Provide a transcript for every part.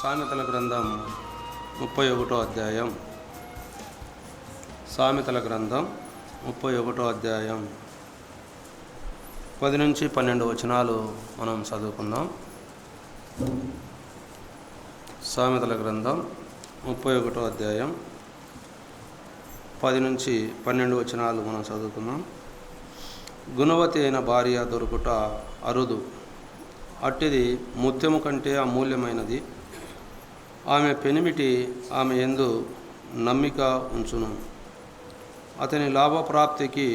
సామెతల గ్రంథం 31వ అధ్యాయం. సామెతల గ్రంథం 31వ అధ్యాయం 10 నుంచి 12 వచనాలు మనం చదువుకుందాం. సామెతల గ్రంథం 31వ అధ్యాయం 10 నుంచి 12 వచనాలు మనం చదువుకుందాం. గుణవతి అయిన భార్య దొరుకుట అరుదు, అట్టిది ముత్యము కంటే అమూల్యమైనది. ఆమె పెనిమిటి ఆమె యందు నమ్మిక ఉంచును, అతని లాభప్రాప్తికి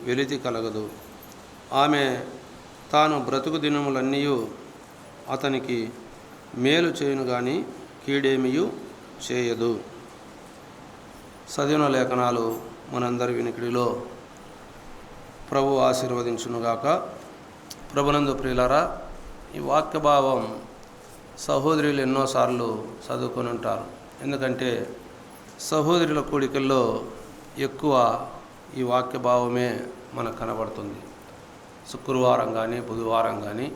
వెలితి కలగదు. ఆమె తాను బ్రతుకు దినములన్నీ అతనికి మేలు చేయును గాని కీడేమియు చేయదు. చదివిన లేఖనాలు మనందరి వినికిడిలో ప్రభు ఆశీర్వదించునుగాక. ప్రభునందు ప్రియులారా, ఈ వాక్య భావం సహోదరులు ఎన్నోసార్లు చదువుకొని ఉంటారు. ఎందుకంటే సహోదరుల కూడికల్లో ఎక్కువ ఈ వాక్య భావమే మనకు కనబడుతుంది. శుక్రవారం కానీ బుధవారం కానీ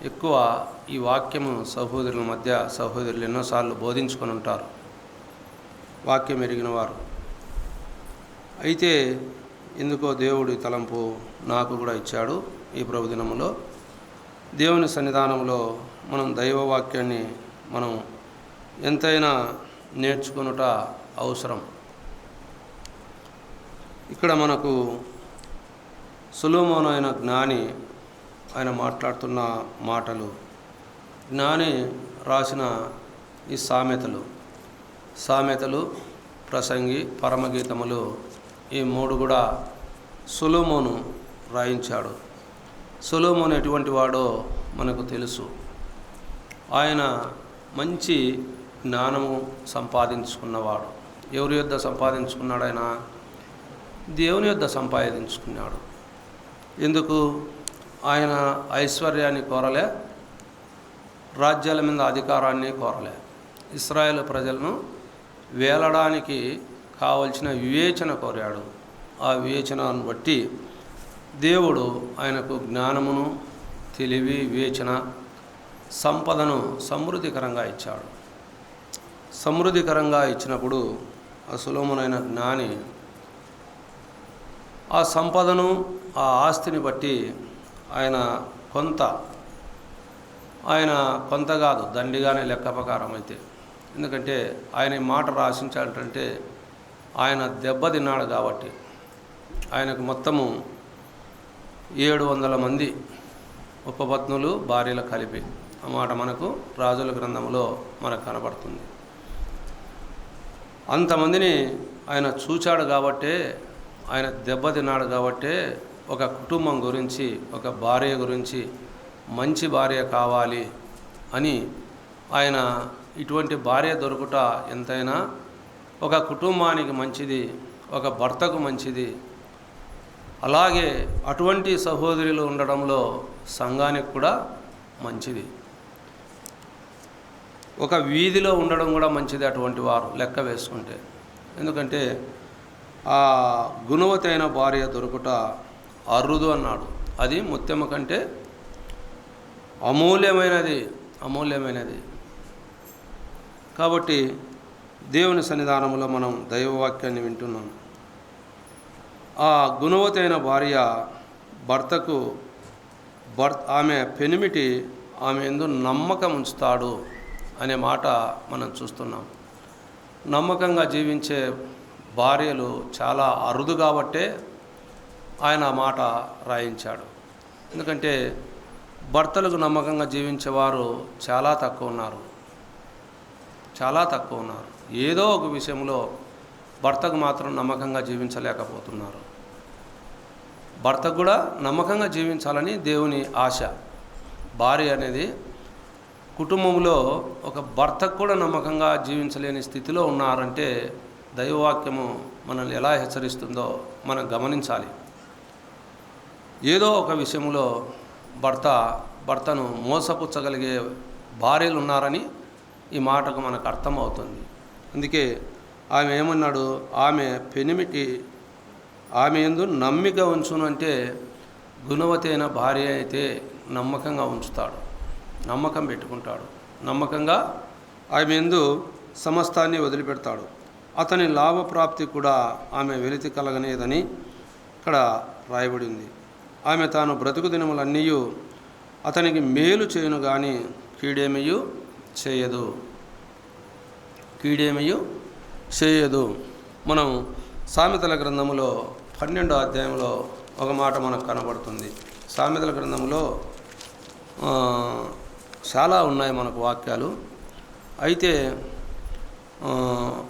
ఎక్కువ ఈ వాక్యము సహోదరుల మధ్య సహోదరులు ఎన్నోసార్లు బోధించుకొని ఉంటారు, వాక్యం ఎరిగిన వారు. అయితే ఎందుకో దేవుడి తలంపు నాకు కూడా ఇచ్చాడు. ఈ ప్రభుదినములో దేవుని సన్నిధానంలో మనం దైవవాక్యాన్ని మనం ఎంతైనా నేర్చుకొనుట అవసరం. ఇక్కడ మనకు సొలొమోను అయిన జ్ఞాని ఆయన మాట్లాడుతున్న మాటలు, జ్ఞాని రాసిన ఈ సామెతలు, ప్రసంగి, పరమగీతములు, ఈ మూడు కూడా సొలొమోను రాయించాడు. సొలొమోను ఎటువంటి వాడో మనకు తెలుసు. ఆయన మంచి జ్ఞానము సంపాదించుకున్నవాడు. ఎవరి యొద్ద సంపాదించుకున్నాడు? ఆయన దేవుని యొద్ద సంపాదించుకున్నాడు. ఎందుకు? ఆయన ఐశ్వర్యాన్ని కోరలే, రాజ్యాల మీద అధికారాన్ని కోరలే. ఇశ్రాయేలు ప్రజలను వేలడానికి కావలసిన వివేచన కోరాడు. ఆ వివేచనను బట్టి దేవుడు ఆయనకు జ్ఞానమును, తెలివి, వివేచన, సంపదను సమృద్ధికరంగా ఇచ్చాడు. సమృద్ధికరంగా ఇచ్చినప్పుడు ఆ సొలొమోనైన జ్ఞాని ఆ సంపదను, ఆ ఆస్తిని బట్టి ఆయన కొంత కాదు, దండిగానే లెక్క ప్రకారం అయితే. ఎందుకంటే ఆయన ఈ మాట రాసించాలంటే ఆయన దెబ్బతిన్నాడు కాబట్టి. ఆయనకు మొత్తము 700 మంది ఉపపత్నులు, భార్యలు కలిపి. ఆ మాట మనకు రాజుల గ్రంథంలో మనకు కనబడుతుంది. అంతమందిని ఆయన చూచాడు కాబట్టే, ఆయన దెబ్బతిన్నాడు కాబట్టే ఒక కుటుంబం గురించి, ఒక భార్య గురించి, మంచి భార్య కావాలి అని ఆయన ఇటువంటి భార్య దొరుకుట ఎంతైనా ఒక కుటుంబానికి మంచిది, ఒక భర్తకు మంచిది. అలాగే అటువంటి సహోదరులు ఉండడంలో సంఘానికి కూడా మంచిది. ఒక వీధిలో ఉండడం కూడా మంచిది అటువంటి వారు లెక్క వేసుకుంటే. ఎందుకంటే ఆ గుణవతి అయిన భార్య దొరుకుట అరుదు అన్నాడు. అది ముత్యము కంటే అమూల్యమైనది. కాబట్టి దేవుని సన్నిధానంలో మనం దైవవాక్యాన్ని వింటున్నాం. ఆ గుణవతి అయిన భార్య ఆమె పెనిమిటి ఆమె యందు నమ్మకం ఉంచుతాడు అనే మాట మనం చూస్తున్నాం. నమ్మకంగా జీవించే భార్యలు చాలా అరుదు కాబట్టే ఆయన ఆ మాట రాయించాడు. ఎందుకంటే భర్తలకు నమ్మకంగా జీవించేవారు చాలా తక్కువ ఉన్నారు. ఏదో ఒక విషయంలో భర్తకు మాత్రం నమ్మకంగా జీవించలేకపోతున్నారు. భర్తకు కూడా నమ్మకంగా జీవించాలని దేవుని ఆశ. భార్య అనేది కుటుంబంలో ఒక భర్తకు కూడా నమ్మకంగా జీవించలేని స్థితిలో ఉన్నారంటే దైవవాక్యము మనల్ని ఎలా హెచ్చరిస్తుందో మనం గమనించాలి. ఏదో ఒక విషయంలో భర్తను మోసపుచ్చగలిగే భార్యలు ఉన్నారని ఈ మాటకు మనకు అర్థమవుతుంది. అందుకే ఆమె ఏమన్నాడు? ఆమె పెనిమిటి ఆమె యందు నమ్మిక ఉంచును అంటే గుణవతి అయిన భార్య అయితే నమ్మకంగా ఉంచుతాడు, నమ్మకం పెట్టుకుంటాడు, నమ్మకంగా ఆమె యందు సమస్తాన్ని వదిలిపెడతాడు. అతని లాభప్రాప్తి కూడా ఆమె వెలితి కలగనేదని ఇక్కడ రాయబడి ఉంది. ఆమె తాను బ్రతుకు దినములన్నీ అతనికి మేలు చేయును కానీ కీడేమియు చేయదు. కీడేమియు చేయదు. మనం సామెతల గ్రంథములో 12వ అధ్యాయంలో ఒక మాట మనకు కనబడుతుంది. సామెతల గ్రంథంలో చాలా ఉన్నాయి మనకు వాక్యాలు. అయితే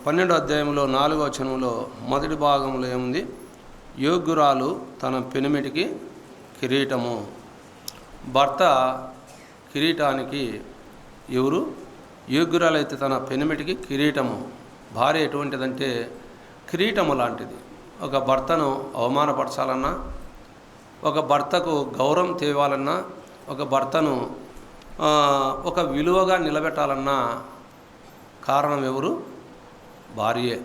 12వ అధ్యాయంలో 4వ వచనంలో మొదటి భాగంలో ఏముంది? యోగ్యురాలు తన పెనిమిటికి కిరీటము. భర్త కిరీటానికి ఎవరు? యోగ్యురాలైతే తన పెనిమిటికి కిరీటము. భార్య ఎటువంటిదంటే కిరీటము లాంటిది. ఒక భర్తను అవమానపరచాలన్నా, ఒక భర్తకు గౌరవం తేవాలన్నా, ఒక భర్తను ఒక విలువగా నిలబెట్టాలన్నా కారణం ఎవరు? భార్యే.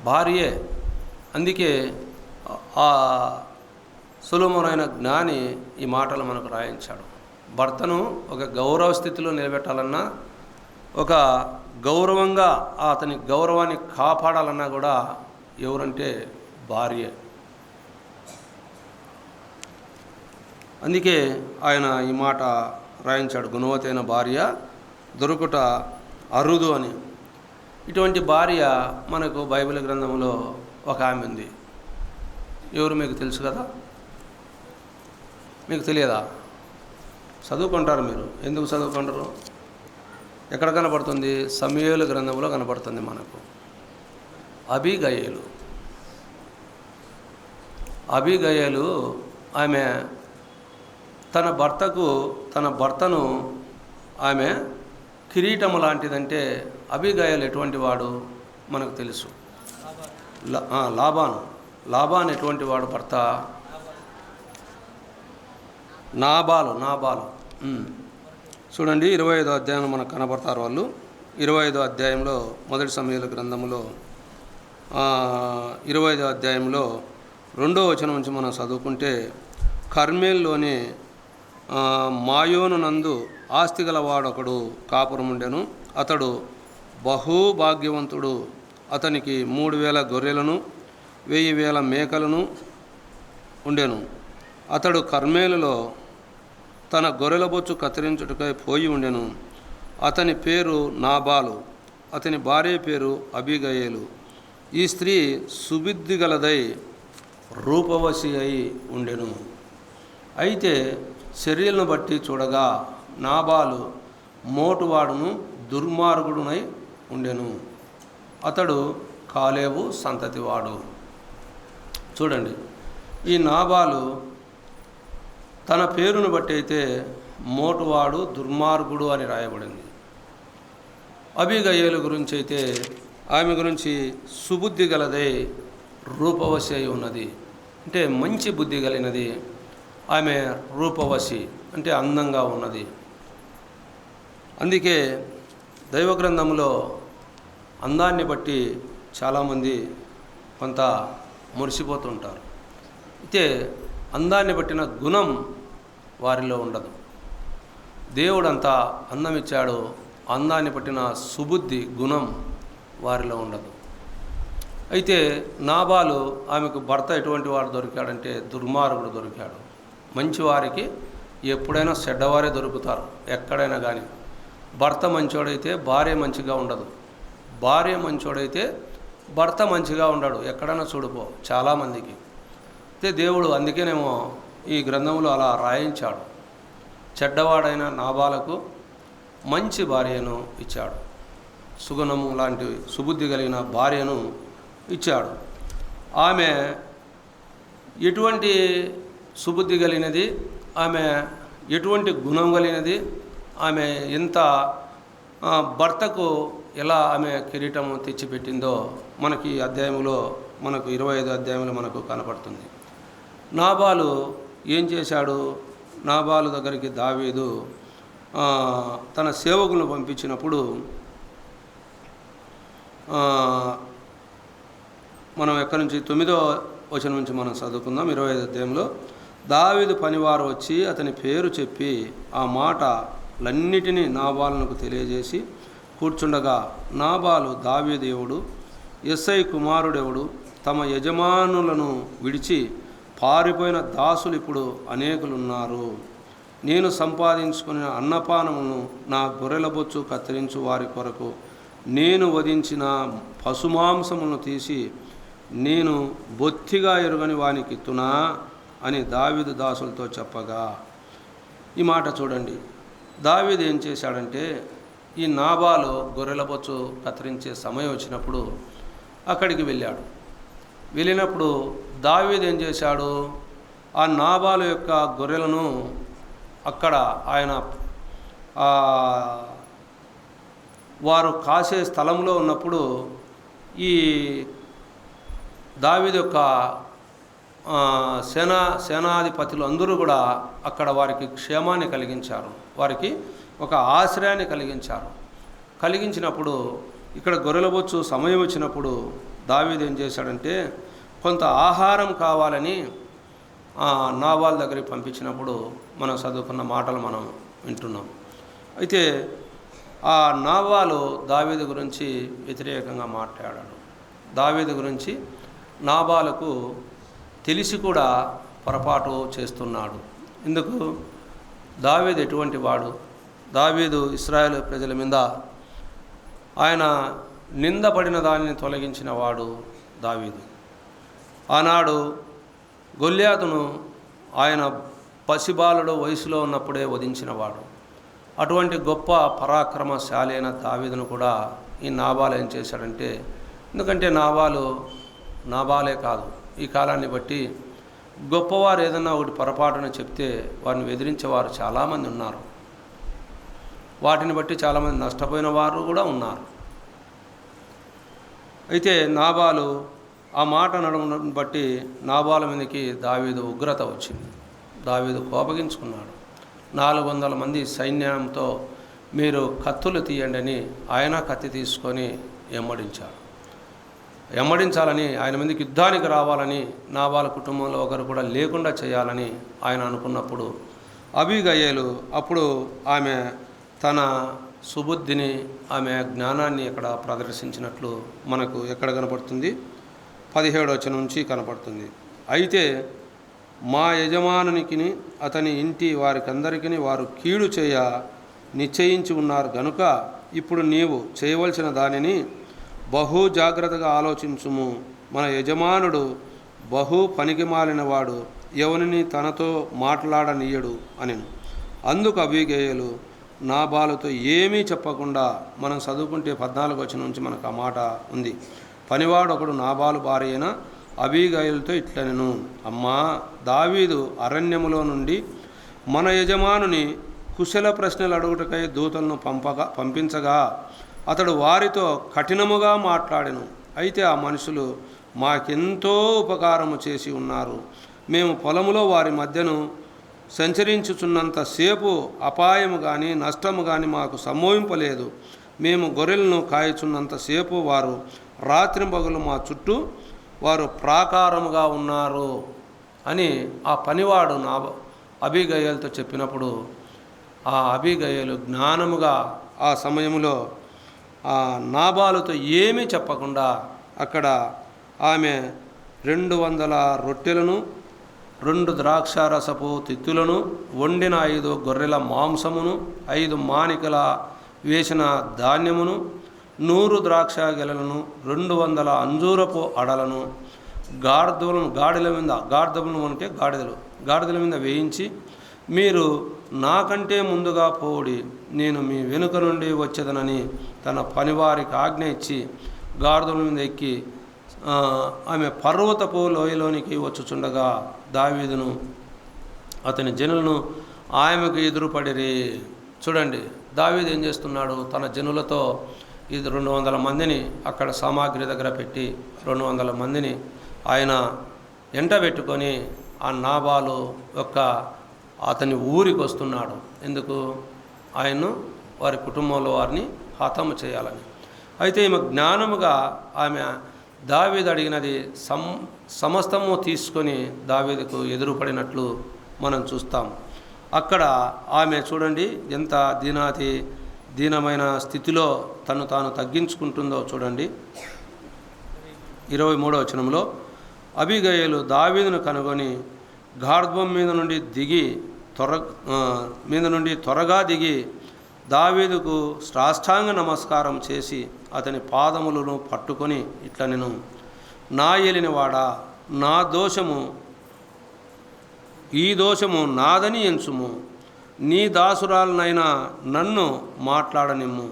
భార్యే. అందుకే ఆ సొలొమోనైన జ్ఞాని ఈ మాటలు మనకు రాయించాడు. భర్తను ఒక గౌరవ స్థితిలో నిలబెట్టాలన్నా, ఒక గౌరవంగా అతని గౌరవాన్ని కాపాడాలన్నా కూడా ఎవరంటే భార్యే. అందుకే ఆయన ఈ మాట రాయించాడు, గుణవతైన భార్య దొరుకుట అరుదు అని. ఇటువంటి భార్య మనకు బైబిల్ గ్రంథంలో ఒక ఆమె ఉంది. ఎవరు మీకు తెలుసు కదా? మీకు తెలియదా? చదువుకుంటారు మీరు. ఎందుకు చదువుకుంటారు? ఎక్కడ కనపడుతుంది? సమూయేలు గ్రంథంలో కనపడుతుంది మనకు. అబీగయలు. అబీగయలు ఆమె తన భర్తను ఆమె కిరీటము లాంటిదంటే అబీగయలు ఎటువంటి వాడు మనకు తెలుసు. లాబాను ఎటువంటి వాడు భర్త? నాబాలు. చూడండి, 25వ అధ్యాయంలో మనకు కనబడతారు వాళ్ళు. 25వ అధ్యాయంలో మొదటి సమూయేలు గ్రంథంలో 25వ అధ్యాయంలో 2వ వచనం నుంచి మనం చదువుకుంటే, కర్మేల్లోని మాయోను నందు ఆస్తి గలవాడొకడు కాపురముండెను. అతడు బహుభాగ్యవంతుడు. అతనికి 3000 గొర్రెలను 1000 మేకలను ఉండెను. అతడు కర్మేలులో తన గొర్రెల బొచ్చు కత్తిరించుటకై పోయి ఉండెను. అతని పేరు నాబాలు, అతని భార్య పేరు అబీగయలు. ఈ స్త్రీ సుబుద్ధి గలదై రూపవశి అయి ఉండెను. అయితే చర్యలను బట్టి చూడగా నాబాలు మోటువాడును దుర్మార్గుడునై ఉండెను. అతడు కాలేబు సంతతివాడు. చూడండి, ఈ నాబాలు తన పేరును బట్టి అయితే మోటువాడు, దుర్మార్గుడు అని రాయబడింది. అబీగయలు గురించి అయితే ఆమె గురించి సుబుద్ధి గలదై రూపవశి అయి ఉన్నది. అంటే మంచి బుద్ధి కలిగినది. ఆమె రూపవశి అంటే అందంగా ఉన్నది. అందుకే దైవ గ్రంథంలో అందాన్ని బట్టి చాలామంది కొంత మురిసిపోతుంటారు. అయితే అందాన్ని బట్టిన గుణం వారిలో ఉండదు. దేవుడు అంతా అందం ఇచ్చాడు, అందాన్ని పట్టిన సుబుద్ధి గుణం వారిలో ఉండదు. అయితే నాబాలు ఆమెకు భర్త ఎటువంటి వాడు దొరికాడంటే దుర్మార్గుడు దొరికాడు. మంచివారికి ఎప్పుడైనా చెడ్డవారే దొరుకుతారు, ఎక్కడైనా కానీ. భర్త మంచోడైతే భార్య మంచిగా ఉండదు, భార్య మంచోడైతే భర్త మంచిగా ఉండడు. ఎక్కడైనా చూడుకో చాలామందికి. అయితే దేవుడు అందుకేనేమో ఈ గ్రంథంలో అలా రాయించాడు. చెడ్డవాడైన నాబాలకు మంచి భార్యను ఇచ్చాడు, సుగుణము లాంటి సుబుద్ధి కలిగిన భార్యను ఇచ్చాడు. ఆమె ఎటువంటి సుబుద్ధి కలిగినది, ఆమె ఎటువంటి గుణం కలిగినది, ఆమె ఎంత భర్తకు ఎలా ఆమె కిరీటము తెచ్చిపెట్టిందో మనకి అధ్యాయంలో మనకు 25వ అధ్యాయంలో మనకు కనపడుతుంది. నాబాలు ఏం చేశాడు? నాబాలు దగ్గరికి దావీదు తన సేవకులను పంపించినప్పుడు మనం ఎక్కడి నుంచి 9వ వచనం నుంచి మనం చదువుకుందాం. 25వ అధ్యాయంలో దావీదు పనివారు వచ్చి అతని పేరు చెప్పి ఆ మాట సంగతులన్నిటినీ నాబాలునకు తెలియజేసి కూర్చుండగా, నాబాలు దావీదు ఎవడు, యెస్సై కుమారుడెవడు, తమ యజమానులను విడిచి పారిపోయిన దాసులు ఇప్పుడు అనేకులున్నారు. నేను సంపాదించుకున్న అన్నపానమును నా గొర్రెల బొచ్చు కత్తిరించు వారి కొరకు నేను వధించిన పశుమాంసములను తీసి నేను బొత్తిగా ఎరుగని వానికి ఇత్తునా అని దావీదు దాసులతో చెప్పగా. ఈ మాట చూడండి. దావీదు ఏం చేశాడంటే, ఈ నాబాలు గొర్రెల బొచ్చు కత్తిరించే సమయం వచ్చినప్పుడు అక్కడికి వెళ్ళాడు. వెళ్ళినప్పుడు దావీదు ఏం చేశాడు, ఆ నాబాలు యొక్క గొర్రెలను అక్కడ ఆయన వారు కాసే స్థలంలో ఉన్నప్పుడు ఈ దావీదు యొక్క సేనాధిపతులు అందరూ కూడా అక్కడ వారికి క్షేమాన్ని కలిగించారు, వారికి ఒక ఆశ్రయాన్ని కలిగించినప్పుడు ఇక్కడ గొర్రెల బొచ్చు సమయం వచ్చినప్పుడు దావీదు ఏం చేశాడంటే, కొంత ఆహారం కావాలని నాబాల్ దగ్గరికి పంపించినప్పుడు మనం చదువుకున్న మాటలు మనం వింటున్నాం. అయితే ఆ నాబాలు దావీదు గురించి వ్యతిరేకంగా మాట్లాడాడు. దావీదు గురించి నాబాలుకు తెలిసి కూడా పొరపాటు చేస్తున్నాడు. ఎందుకు? దావీదు ఎటువంటి వాడు? దావీదు ఇశ్రాయేలు ప్రజల మీద ఆయన నిందపడిన దానిని తొలగించిన వాడు దావీదు. ఆనాడు గొల్యాతును ఆయన పసిబాలుడు వయసులో ఉన్నప్పుడే వధించినవాడు. అటువంటి గొప్ప పరాక్రమశాలి అయిన దావీదును కూడా ఈ నాబాలు ఏం చేశాడంటే, ఎందుకంటే నాబాలే కాదు, ఈ కాలాన్ని బట్టి గొప్పవారు ఏదన్నా ఒకటి పొరపాటున చెప్తే వారిని ఎదిరించేవారు చాలామంది ఉన్నారు. వాటిని బట్టి చాలామంది నష్టపోయిన వారు కూడా ఉన్నారు. అయితే నాబాలు ఆ మాట నడవడం బట్టి నాబాలు మీదకి దావీదు ఉగ్రత వచ్చింది. దావీదు కోపగించుకున్నాడు. 400 మంది సైన్యంతో మీరు కత్తులు తీయండి అని ఆయన కత్తి తీసుకొని ఎమ్మడించాలని, ఆయన మీదకి యుద్ధానికి రావాలని, నాబాల కుటుంబంలో ఒకరు కూడా లేకుండా చేయాలని ఆయన అనుకున్నప్పుడు అబీగయలు అప్పుడు ఆమె తన సుబుద్ధిని, ఆమె జ్ఞానాన్ని ఇక్కడ ప్రదర్శించినట్లు మనకు ఎక్కడ కనపడుతుంది? 17వ వచనం నుంచి కనపడుతుంది. అయితే మా యజమానునికి అతని ఇంటి వారికందరికీ వారు కీడు చేయ నిశ్చయించి ఉన్నారు గనుక ఇప్పుడు నీవు చేయవలసిన దానిని బహు జాగ్రత్తగా ఆలోచించుము. మన యజమానుడు బహు పనికిమాలినవాడు, ఎవరిని తనతో మాట్లాడనీయడు అనెను. అందుకు అబీగయలు నాబాలుతో ఏమీ చెప్పకుండా, మనం చదువుకుంటే 14వ వచనం నుంచి మనకు ఆ మాట ఉంది. పనివాడు ఒకడు నాబాలు భార్య అయిన అబీగయలుతో ఇట్లనెను, అమ్మా, దావీదు అరణ్యములో నుండి మన యజమానుని కుశల ప్రశ్నలు అడుగుటకై దూతలను పంపించగా అతడు వారితో కఠినముగా మాట్లాడెను. అయితే ఆ మనుషులు మాకెంతో ఉపకారము చేసి ఉన్నారు. మేము పొలములో వారి మధ్యను సంచరించుచున్నంతసేపు అపాయము కానీ నష్టము కానీ మాకు సంభవింపలేదు. మేము గొర్రెలను కాయచున్నంతసేపు వారు రాత్రింపగలు మా చుట్టూ వారు ప్రాకారముగా ఉన్నారు అని ఆ పనివాడు అబీగయలుతో చెప్పినప్పుడు ఆ అబీగయలు జ్ఞానముగా ఆ సమయంలో నాబాలుతో ఏమీ చెప్పకుండా అక్కడ ఆమె 200 రొట్టెలను 2 ద్రాక్షారసపు తిత్తులను వండిన 5 గొర్రెల మాంసమును 5 మానికల వేసిన ధాన్యమును 100 ద్రాక్ష గెలలను 200 అంజూరపు అడలను గాడిదలను అంటే గాడిదల మీద వేయించి, మీరు నాకంటే ముందుగా పోవుడి, నేను మీ వెనుక నుండి వచ్చేదనని తన పనివారికి ఆజ్ఞ ఇచ్చి గాడిదల మీద ఎక్కి ఆమె పర్వతపు లోయలోనికి వచ్చుచుండగా దావీదును అతని జనులను ఆమెకు ఎదురుపడిరి. చూడండి, దావీదు ఏం చేస్తున్నాడు? తన జనులతో 200 మందిని అక్కడ సామాగ్రి దగ్గర పెట్టి 200 మందిని ఆయన ఎంట పెట్టుకొని ఆ నాబాలు యొక్క అతని ఊరికి వస్తున్నాడు. ఎందుకు? ఆయన్ను వారి కుటుంబంలో వారిని హతము చేయాలని. అయితే ఈమె జ్ఞానముగా ఆమె దావీదు అడిగినది సమస్తము తీసుకొని దావీదుకు ఎదురుపడినట్లు మనం చూస్తాం. అక్కడ ఆమె చూడండి ఎంత దీనమైన స్థితిలో తను తాను తగ్గించుకుంటుందో చూడండి. 23వ వచనంలో, అబీగయలు దావీదును కనుగొని గార్ధ్వం మీద నుండి త్వరగా దిగి దావీదుకు సాష్టాంగ నమస్కారం చేసి అతని పాదములను పట్టుకొని ఇట్లా, నేను నా ఏలినవాడా, నా దోషము ఈ దోషము నాదని ఎంచుము, నీ దాసురాలనైనా నన్ను మాట్లాడనిమ్ము,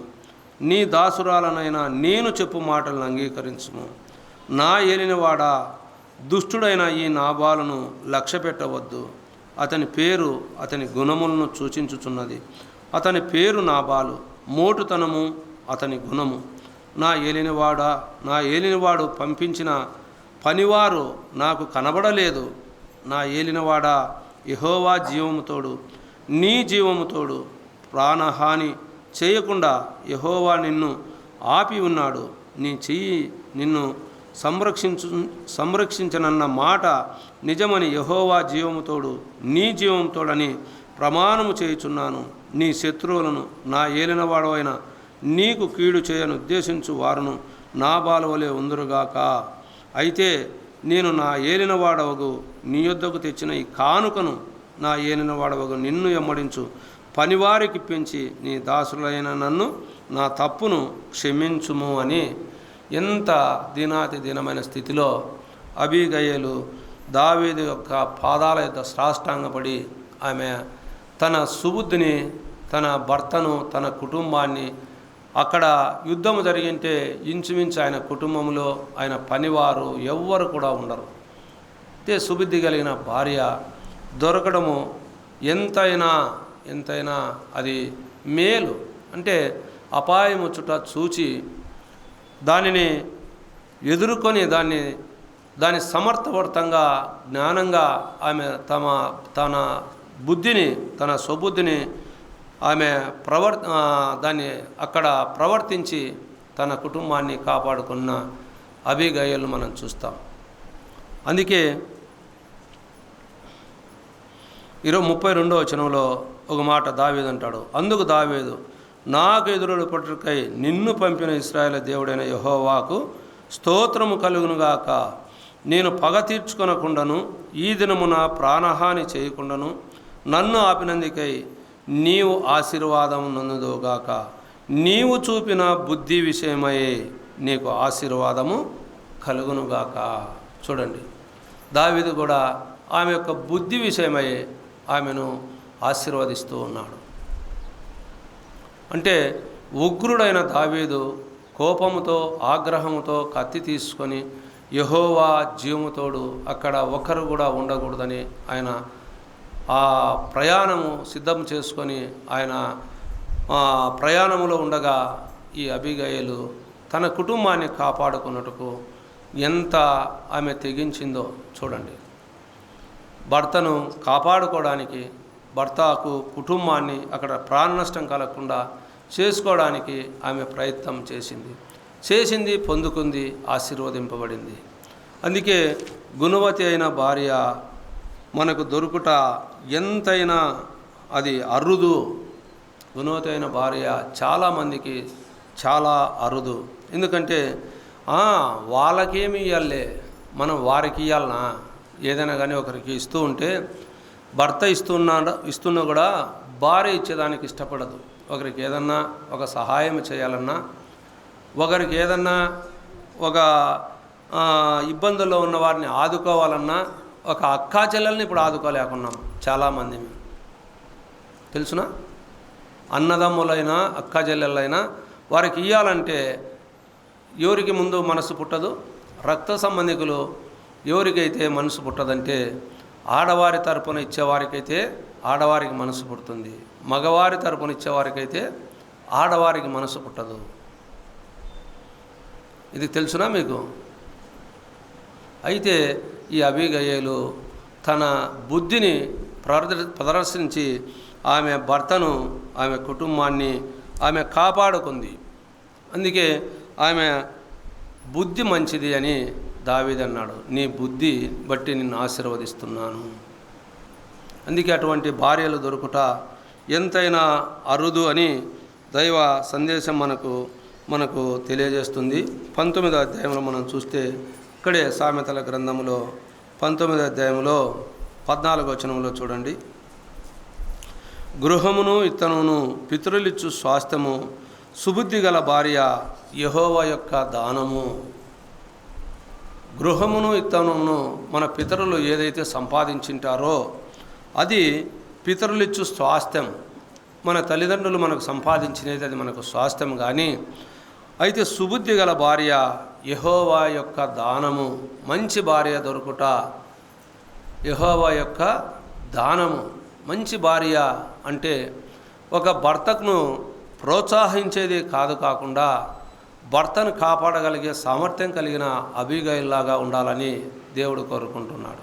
నీ దాసురాలనైనా నేను చెప్పు మాటలను అంగీకరించుము. నా ఏలినవాడా, దుష్టుడైన ఈ నాబాలును లక్ష్యపెట్టవద్దు. అతని పేరు అతని గుణములను సూచించుచున్నది. అతని పేరు నాబాలు, మోటుతనము అతని గుణము. నా ఏలినవాడు పంపించిన పనివారు నాకు కనబడలేదు. నా ఏలినవాడా, యెహోవా జీవముతోడు, నీ జీవముతోడు ప్రాణహాని చేయకుండా యెహోవా నిన్ను ఆపి ఉన్నాడు. నీ చెయ్యి నిన్ను సంరక్షించనన్న మాట నిజమని యెహోవా జీవముతోడు, నీ జీవముతోడని ప్రమాణము చేయుచున్నాను. నీ శత్రువులను నా ఏలినవాడవైన నీకు కీడు చేయను ఉద్దేశించు వారును నాబాలు వలె ఉందురుగాక. అయితే నేను నా ఏలినవాడవగు నీ యొద్దకు తెచ్చిన ఈ కానుకను నా ఏలినవాడవగు నిన్ను ఎమ్మడించు పనివారికి పెంచి నీ దాసులైన నన్ను నా తప్పును క్షమించుము అని ఎంత దీనమైన స్థితిలో అబీగయలు దావీదు యొక్క పాదాల యొక్క సాష్టాంగపడి ఆమె తన సుబుద్ధిని, తన భర్తను, తన కుటుంబాన్ని, అక్కడ యుద్ధము జరిగింటే ఇంచుమించు ఆయన కుటుంబంలో ఆయన పనివారు ఎవ్వరు కూడా ఉండరు. అయితే సుబుద్ధి కలిగిన భార్య దొరకడము ఎంతైనా అది మేలు. అంటే అపాయము చుట్ట చూచి దానిని ఎదుర్కొని దాని సమర్థవంతంగా జ్ఞానంగా ఆమె తన బుద్ధిని, తన స్వబుద్ధిని ఆమె దాన్ని అక్కడ ప్రవర్తించి తన కుటుంబాన్ని కాపాడుకున్న అబీగయలు మనం చూస్తాం. అందుకే 32వ వచనంలో ఒక మాట దావీదు అంటాడు. అందుకు దావీదు, నాకు ఎదురుడు పట్టుకై నిన్ను పంపిన ఇశ్రాయేలు దేవుడైన యెహోవాకు స్తోత్రము కలుగునుగాక. నేను పగ తీర్చుకొనకుండాను ఈ దినమున ప్రాణహాని చేయకుండాను నన్ను ఆపినందుకై నీవు ఆశీర్వాదం నందుదుగాక. నీవు చూపిన బుద్ధి విషయమై నీకు ఆశీర్వాదము కలుగునుగాక. చూడండి, దావీదు కూడా ఆమె యొక్క బుద్ధి విషయమై ఆమెను ఆశీర్వదిస్తూ ఉన్నాడు. అంటే ఉగ్రుడైన దావీదు కోపముతో, ఆగ్రహముతో కత్తి తీసుకొని యెహోవా జీవముతోడు అక్కడ ఒకరు కూడా ఉండకూడదని ఆయన ఆ ప్రయాణము సిద్ధం చేసుకొని ఆయన ప్రయాణములో ఉండగా ఈ అబీగయలు తన కుటుంబాన్ని కాపాడుకున్నట్టుకు ఎంత ఆమె తెగించిందో చూడండి. భర్తను కాపాడుకోవడానికి, భర్తకు కుటుంబాన్ని అక్కడ ప్రాణ నష్టం కలగకుండా చేసుకోవడానికి ఆమె ప్రయత్నం చేసింది, పొందుకుంది, ఆశీర్వదింపబడింది. అందుకే గుణవతి అయిన భార్య మనకు దొరుకుట ఎంతైనా అది అరుదు. గుణవతి అయిన భార్య చాలామందికి చాలా అరుదు. ఎందుకంటే వాళ్ళకేమి ఇవ్వాలే, మనం వారికి ఇవ్వాలనా? ఏదైనా కానీ ఒకరికి ఇస్తూ ఉంటే భర్త ఇస్తున్నా కూడా భార్య ఇచ్చేదానికి ఇష్టపడదు. ఒకరికి ఏదన్నా ఒక సహాయం చేయాలన్నా, ఒకరికి ఏదన్నా ఒక ఇబ్బందుల్లో ఉన్న వారిని ఆదుకోవాలన్నా, ఒక అక్కా చెల్లెల్ని ఇప్పుడు ఆదుకోలేకున్నాం చాలామంది. తెలుసునా? అన్నదమ్ములైనా అక్కా చెల్లెళ్ళైనా వారికి ఇవ్వాలంటే ఎవరికి ముందు మనసు పుట్టదు? రక్త సంబంధికులు ఎవరికైతే మనసు పుట్టదంటే ఆడవారి తరపున ఇచ్చేవారికైతే ఆడవారికి మనసు పుడుతుంది, మగవారి తరపున ఇచ్చేవారికైతే ఆడవారికి మనసు పుట్టదు. ఇది తెలుసునా మీకు? అయితే ఈ అబీగయలు తన బుద్ధిని ప్రదర్శించి ఆమె భర్తను, ఆమె కుటుంబాన్ని ఆమె కాపాడుకుంది. అందుకే ఆమె బుద్ధి మంచిది అని దావీదు అన్నాడు. నీ బుద్ధి బట్టి నిన్ను ఆశీర్వదిస్తున్నాను. అందుకే అటువంటి భార్యలు దొరుకుట ఎంతైనా అరుదు అని దైవ సందేశం మనకు తెలియజేస్తుంది. 19వ అధ్యాయంలో మనం చూస్తే ఇక్కడే సామెతల గ్రంథంలో 19వ అధ్యాయంలో 14వ వచనంలో చూడండి. గృహమును ఇత్తనమును పితరులిచ్చు స్వాస్థ్యము, సుబుద్ధి గల భార్య యెహోవా యొక్క దానము. గృహమును ఇత్తనమును మన పితరులు ఏదైతే సంపాదించింటారో అది పితరులిచ్చు స్వాస్థ్యం. మన తల్లిదండ్రులు మనకు సంపాదించినది అది మనకు స్వాస్థ్యం. కానీ అయితే సుబుద్ధి గల భార్య యెహోవా యొక్క దానము. మంచి భార్య దొరుకుట యెహోవా యొక్క దానము. మంచి భార్య అంటే ఒక భర్తను ప్రోత్సహించేది కాకుండా భర్తను కాపాడగలిగే సామర్థ్యం కలిగిన అబీగయిల్లాగా ఉండాలని దేవుడు కోరుకుంటున్నాడు.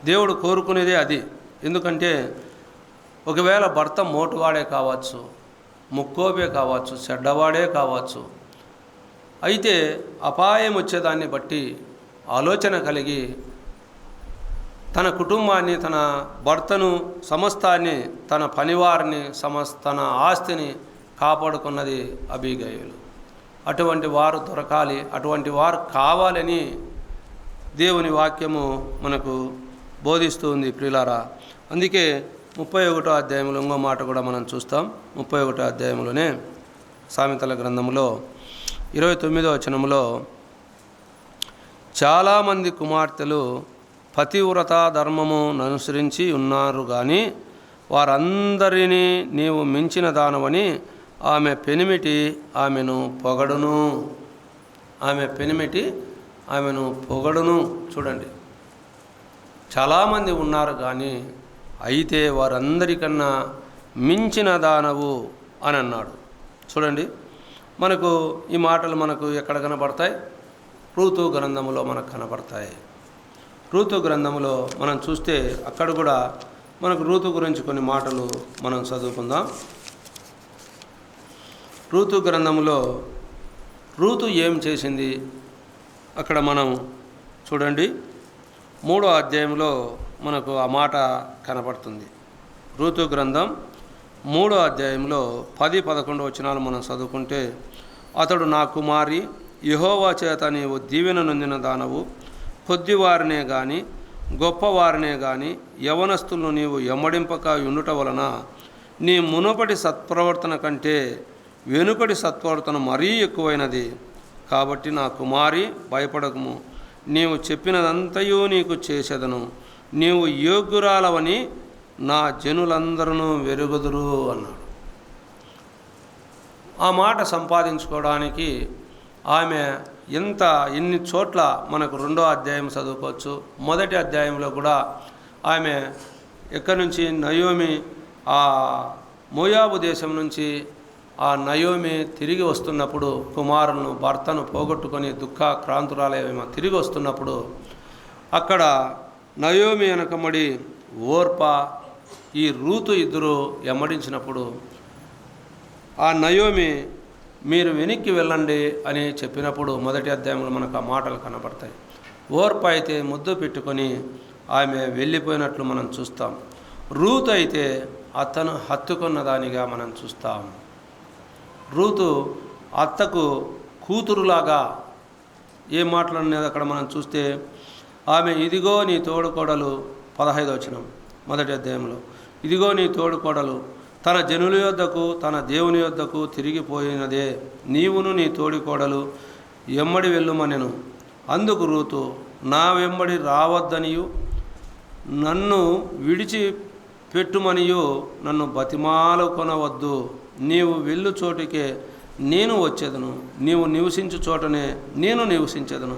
దేవుడు కోరుకునేదే అది. ఎందుకంటే ఒకవేళ భర్త మోటువాడే కావచ్చు, ముక్కోపే కావచ్చు, చెడ్డవాడే కావచ్చు, అయితే అపాయం వచ్చేదాన్ని బట్టి ఆలోచన కలిగి తన కుటుంబాన్ని, తన భర్తను, సమస్తాన్ని, తన పనివారిని, తన ఆస్తిని కాపాడుకున్నది అబీగయిలు. అటువంటి వారు దొరకాలి, అటువంటి వారు కావాలని దేవుని వాక్యము మనకు బోధిస్తుంది ప్రియులారా. అందుకే 31వ అధ్యాయంలో ఇంకో మాట కూడా మనం చూస్తాం. 31వ అధ్యాయంలోనే సామెతల గ్రంథంలో 29వ వచనంలో చాలామంది కుమార్తెలు పతివ్రత ధర్మము అనుసరించి ఉన్నారు, కానీ వారందరినీ నీవు మించిన దానవని ఆమె పెనిమిటి ఆమెను పొగడును. ఆమె పెనిమిటి ఆమెను పొగడును. చూడండి, చాలామంది ఉన్నారు కానీ అయితే వారందరికన్నా మించిన దానవు అని అన్నాడు. చూడండి, మనకు ఈ మాటలు మనకు ఎక్కడ కనబడతాయి? రూతు గ్రంథములో మనకు కనబడతాయి. రూతు గ్రంథములో మనం చూస్తే అక్కడ కూడా మనకు రూతు గురించి కొన్ని మాటలు మనం చదువుకుందాం. రూతు గ్రంథములో రూతు ఏం చేసింది అక్కడ మనం చూడండి. 3వ అధ్యాయంలో మనకు ఆ మాట కనపడుతుంది. రూతు గ్రంథం 3వ అధ్యాయంలో 10-11 వచనాలు మనం చదువుకుంటే, అతడు నా కుమారి, యెహోవా చేత నీవు దీవెన నొందిన దానవు, కొద్దివారినే గాని గొప్పవారినే గాని యవనస్తులను నీవు ఎమ్మడింపక ఉండుట వలన నీ మునుపటి సత్ప్రవర్తన కంటే వెనుకటి సత్ప్రవర్తన మరీ ఎక్కువైనది. కాబట్టి నా కుమారి, భయపడకము, నీవు చెప్పినదంతయు నీకు చేసేదను, నీవు యోగ్యురాలవని నా జనులందరూ వెరుగుదురు అన్నాడు. ఆ మాట సంపాదించుకోవడానికి ఆమె ఎన్ని చోట్ల మనకు 2వ అధ్యాయం చదువుకోవచ్చు. 1వ అధ్యాయంలో కూడా ఆమె ఎక్కడి నుంచి నయోమి ఆ మోయాబు దేశం నుంచి ఆ నయోమి తిరిగి వస్తున్నప్పుడు, కుమారులను భర్తను పోగొట్టుకొని దుఃఖాక్రాంతురాలేమో తిరిగి వస్తున్నప్పుడు అక్కడ నయోమి వెనకమడి ఓర్పా ఈ రూతు ఇద్దరు ఎమ్మడించినప్పుడు ఆ నయోమి మీరు వెనక్కి వెళ్ళండి అని చెప్పినప్పుడు 1వ అధ్యాయంలో మనకు ఆ మాటలు కనబడతాయి. ఓర్ప అయితే ముద్దు పెట్టుకొని ఆమె వెళ్ళిపోయినట్లు మనం చూస్తాం. రూతు అయితే అతను హత్తుకున్న దానిగా మనం చూస్తాం. రూతు అత్తకు కూతురులాగా ఏ మాట్లాడినది అక్కడ మనం చూస్తే ఆమె ఇదిగో నీ తోడుకోడలు 15వ వచనం 1వ అధ్యాయంలో, ఇదిగో నీ తోడుకోడలు తన జనుల యొద్దకు తన దేవుని యొద్దకు తిరిగిపోయినదే, నీవును నీ తోడికోడలు ఎమ్మడి వెళ్ళుమనెను. అందుకు రూతు, నా వెంబడి రావద్దనియు నన్ను విడిచిపెట్టుమనియు నన్ను బతిమాలుకొనవద్దు, నీవు వెళ్ళు చోటికే నేను వచ్చేదను, నీవు నివసించు చోటనే నేను నివసించేదను,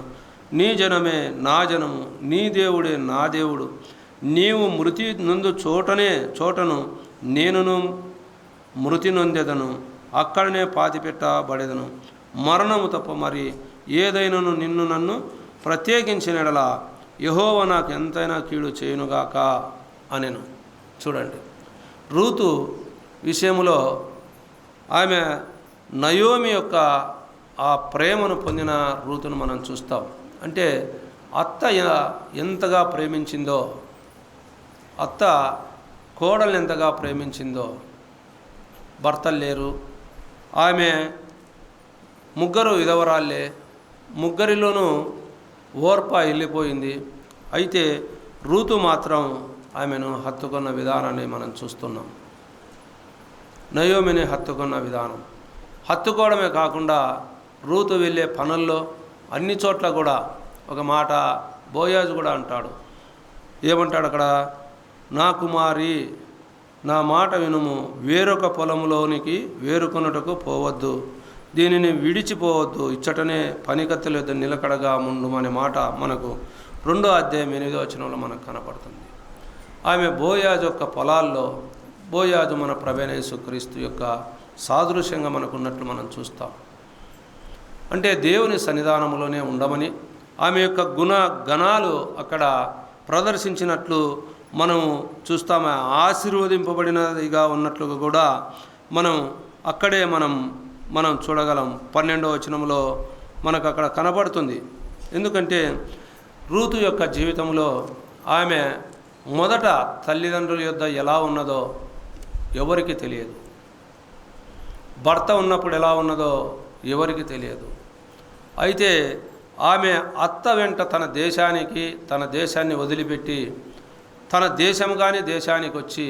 నీ జనమే నా జనము, నీ దేవుడే నా దేవుడు, నీవు మృతి నొందు చోటను నేనును మృతి నొందెదను, అక్కడనే పాతిపెట్టబడేదను, మరణము తప్ప మరి ఏదైనాను నన్ను ప్రత్యేకించిన ఎడల యెహోవా నాకు ఎంతైనా కీడు చేయునుగాక అనెను. చూడండి, రూతు విషయంలో ఆమె నయోమి యొక్క ఆ ప్రేమను పొందిన రూతును మనం చూస్తాం. అంటే అత్త ఎంతగా ప్రేమించిందో అత్త కోడల్ని ఎంతగా ప్రేమించిందో. భర్తలు లేరు, ఆమె ముగ్గురు విధవరాళ్ళే, ముగ్గురిలోనూ ఓర్ప వెళ్ళిపోయింది. అయితే రూతు మాత్రం ఆమెను హత్తుకున్న విధానాన్ని మనం చూస్తున్నాం. నయోమిని హత్తుకున్న విధానం, హత్తుకోవడమే కాకుండా రూతు వెళ్ళే పనుల్లో అన్ని చోట్ల కూడా ఒక మాట బోయాజు కూడా అంటాడు. ఏమంటాడు అక్కడ? నా కుమారి, నా మాట వినుము, వేరొక పొలంలోనికి వేరుకొనుటకు పోవద్దు, దీనిని విడిచిపోవద్దు, ఇచ్చటనే పనికత్తెల యొద్ద నిలకడగా ముందు అనే మాట మనకు 2వ అధ్యాయం 8వ వచనంలో మనకు కనపడుతుంది. ఆమె బోయాజు యొక్క పొలాల్లో, బోయాజు మన ప్రభువైన యేసుక్రీస్తు యొక్క సాదృశ్యంగా మనకున్నట్లు మనం చూస్తాం. అంటే దేవుని సన్నిధానంలోనే ఉండమని, ఆమె యొక్క గణాలు అక్కడ ప్రదర్శించినట్లు మనం చూస్తాము. ఆశీర్వదింపబడినదిగా ఉన్నట్లుగా కూడా మనం అక్కడే మనం చూడగలం. 12వ వచనంలో మనకు అక్కడ కనబడుతుంది. ఎందుకంటే రూతు యొక్క జీవితంలో ఆమె మొదట తల్లిదండ్రుల యొద్ద ఎలా ఉన్నదో ఎవరికి తెలియదు, భర్త ఉన్నప్పుడు ఎలా ఉన్నదో ఎవరికి తెలియదు. అయితే ఆమె అత్త వెంట తన దేశాన్ని వదిలిపెట్టి తన దేశం కాని దేశానికి వచ్చి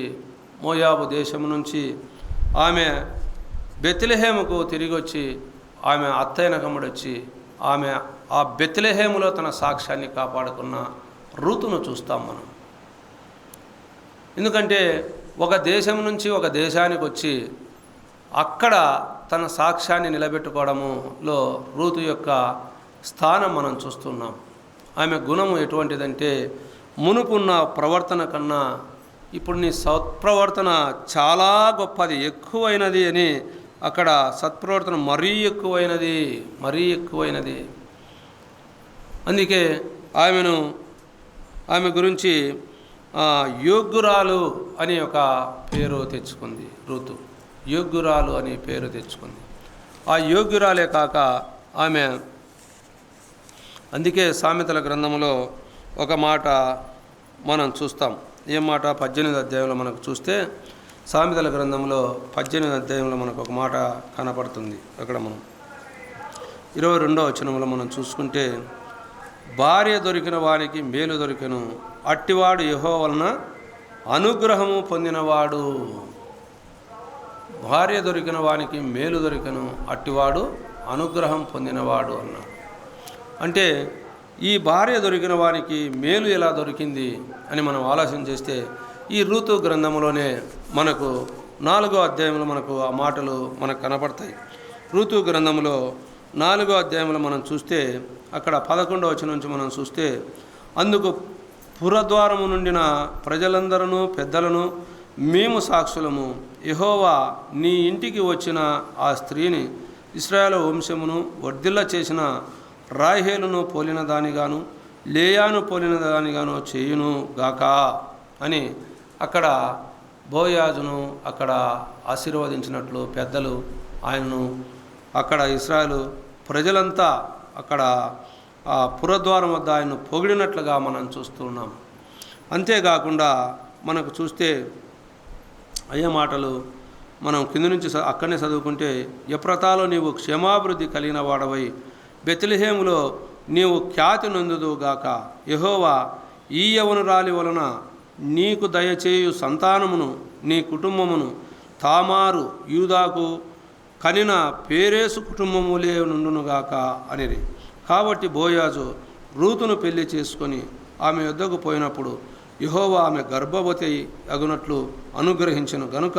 మోయాబు దేశం నుంచి ఆమె బెత్లెహేముకు తిరిగి వచ్చి ఆమె అత్తయ్య కమ్ముడొచ్చి ఆమె ఆ బెత్లెహేములో తన సాక్ష్యాన్ని కాపాడుకున్న రూతును చూస్తాం మనం. ఎందుకంటే ఒక దేశం నుంచి ఒక దేశానికి వచ్చి అక్కడ తన సాక్ష్యాన్ని నిలబెట్టుకోవడములో రూతు యొక్క స్థానం మనం చూస్తున్నాం. ఆమె గుణము ఎటువంటిదంటే మునుపున్న ప్రవర్తన కన్నా ఇప్పుడు నీ సత్ప్రవర్తన చాలా గొప్పది, ఎక్కువైనది అని అక్కడ సత్ప్రవర్తన మరీ ఎక్కువైనది. అందుకే ఆమె గురించి యోగ్యురాలు అని ఒక పేరు తెచ్చుకుంది రూతు. యోగ్యురాలు అని పేరు తెచ్చుకుంది. ఆ యోగ్యురాలే కాక ఆమె, అందుకే సామెతల గ్రంథంలో ఒక మాట మనం చూస్తాం. ఏం మాట? 18వ అధ్యాయంలో మనకు చూస్తే సామెతల గ్రంథంలో 18వ అధ్యాయంలో మనకు ఒక మాట కనపడుతుంది. అక్కడ మనం 22వ వచనంలో మనం చూసుకుంటే, భార్య దొరికిన వానికి మేలు దొరికెను, అట్టివాడు యెహోవా వలన అనుగ్రహము పొందినవాడు. భార్య దొరికిన వానికి మేలు దొరికెను, అట్టివాడు అనుగ్రహం పొందినవాడు అన్నాడు. అంటే ఈ భార్య దొరికిన వానికి మేలు ఎలా దొరికింది అని మనం ఆలోచన చేస్తే ఈ రూతు గ్రంథంలోనే మనకు 4వ అధ్యాయంలో మనకు ఆ మాటలు మనకు కనపడతాయి. రూతు గ్రంథంలో 4వ అధ్యాయంలో మనం చూస్తే అక్కడ 11వ వచనం నుంచి మనం చూస్తే, అందుకు పురద్వారము నుండిన ప్రజలందరూ పెద్దలను మేము సాక్షులము, యెహోవా నీ ఇంటికి వచ్చిన ఆ స్త్రీని ఇశ్రాయేలు వంశమును వర్ధిల్ల చేసిన రాహేలును పోలిన దానిగాను లేయాను పోలిన దానిగాను చేయును గాక అని అక్కడ బోయాజును అక్కడ ఆశీర్వదించినట్లు పెద్దలు ఆయనను అక్కడ ఇశ్రాయేలు ప్రజలంతా అక్కడ ఆ పురద్వారం వద్ద ఆయన్ను పొగిడినట్లుగా మనం చూస్తున్నాం. అంతేకాకుండా మనకు చూస్తే అయ్యే మాటలు మనం కింద నుంచి అక్కడనే చదువుకుంటే, ఎఫ్రాతాలో నీవు క్షేమాభివృద్ధి కలిగిన వాడవై బెత్లెహేములో నీవు ఖ్యాతి నొందుదుగాక, యెహోవా ఈ యవనురాలి వలన నీకు దయచేయు సంతానమును నీ కుటుంబమును తామారు యూదాకు కనిన పేరేసు కుటుంబములే నుండునుగాక అనిరి. కాబట్టి బోయాజు రూతును పెళ్లి చేసుకొని ఆమె యొద్దకు పోయినప్పుడు యెహోవా ఆమె గర్భవతి అగునట్లు అనుగ్రహించెను గనుక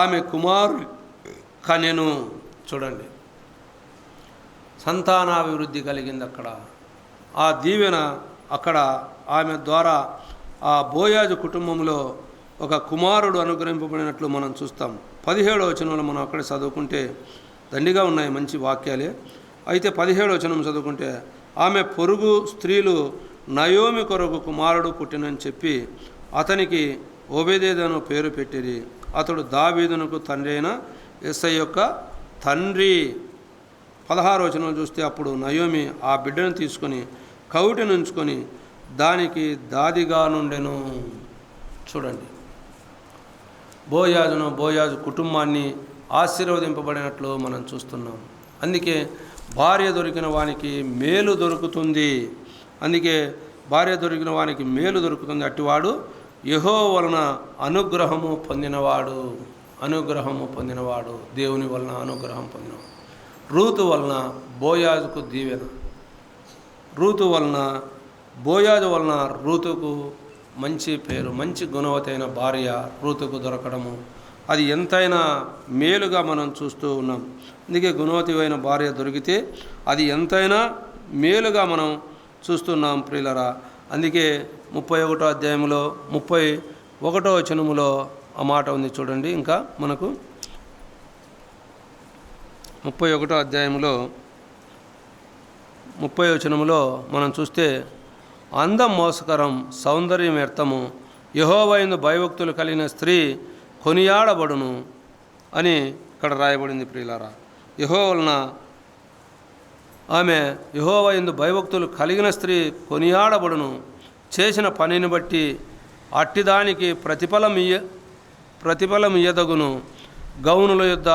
ఆమె కుమారుడు కనెను. చూడండి, సంతానాభివృద్ధి కలిగింది అక్కడ. ఆ దీవెన అక్కడ ఆమె ద్వారా ఆ బోయాజు కుటుంబంలో ఒక కుమారుడు అనుగ్రహింపబడినట్లు మనం చూస్తాం. 17వ వచనంలో మనం అక్కడ చదువుకుంటే దండిగా ఉన్నాయి మంచి వాక్యాలే. అయితే 17వ వచనం చదువుకుంటే, ఆమె పొరుగు స్త్రీలు నయోమి కొరకు కుమారుడు పుట్టినని చెప్పి అతనికి ఓబేదేదను పేరు పెట్టిరి. అతడు దావీదునకు తండ్రి అయిన యెస్సై యొక్క తండ్రి. 16వ వచనం చూస్తే, అప్పుడు నయోమి ఆ బిడ్డను తీసుకొని కౌటిని ఉంచుకొని దానికి దాదిగా నుండెను. చూడండి, బోయాజు కుటుంబాన్ని ఆశీర్వదింపబడినట్లు మనం చూస్తున్నాం. అందుకే భార్య దొరికిన వానికి మేలు దొరుకుతుంది. అట్టివాడు యెహోవా వలన అనుగ్రహము పొందినవాడు, దేవుని వలన అనుగ్రహం పొందినవాడు. రూతు వలన బోయాజుకు దీవెన, బోయాజు వలన రూతుకు మంచి పేరు, మంచి గుణవతైన భార్య రూతుకు దొరకడము, అది ఎంతైనా మేలుగా మనం చూస్తూ ఉన్నాం. అందుకే గుణవతి అయిన భార్య దొరికితే అది ఎంతైనా మేలుగా మనం చూస్తున్నాం ప్రియులరా. అందుకే 31వ అధ్యాయంలో 31వ వచనములో ఆ మాట ఉంది చూడండి. ఇంకా మనకు 31వ అధ్యాయంలో 30వ వచనములో మనం చూస్తే, అందం మోసకరం, సౌందర్యం వ్యర్థము, యెహోవా యందు భయభక్తులు కలిగిన స్త్రీ కొనియాడబడును అని ఇక్కడ రాయబడింది ప్రియులారా. యెహోవా యందు భయభక్తులు కలిగిన స్త్రీ కొనియాడబడును, చేసిన పనిని బట్టి అట్టిదానికి ప్రతిఫలమియ్యదగును, గౌనుల యొద్ద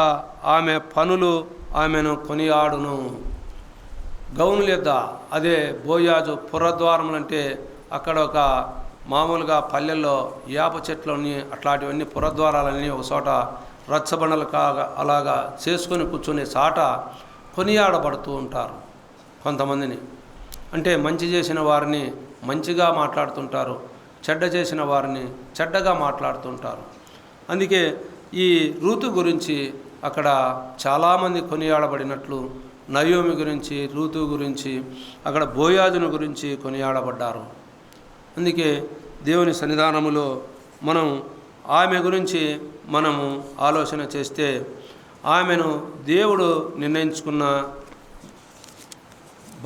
ఆమె పనులు ఆమెను కొనియాడును. గౌనుల యొద్ద, అదే బోయాజు పురద్వారములంటే అక్కడ ఒక మామూలుగా పల్లెల్లో యాప చెట్లని అట్లాంటివన్నీ పురద్వారాలన్నీ ఒక చోట రచ్చబండలు అలాగా చేసుకొని కూర్చునే చాట కొనియాడబడుతూ ఉంటారు. కొంతమందిని అంటే మంచి చేసిన వారిని మంచిగా మాట్లాడుతుంటారు, చెడ్డ చేసిన వారిని చెడ్డగా మాట్లాడుతుంటారు. అందుకే ఈ రూతు గురించి అక్కడ చాలామంది కొనియాడబడినట్లు, నయోమి గురించి, రూతు గురించి, అక్కడ బోయాజును గురించి కొనియాడబడ్డారు. అందుకే దేవుని సన్నిధానములో మనం ఆమె గురించి మనము ఆలోచన చేస్తే, ఆమెను దేవుడు నిర్ణయించుకున్న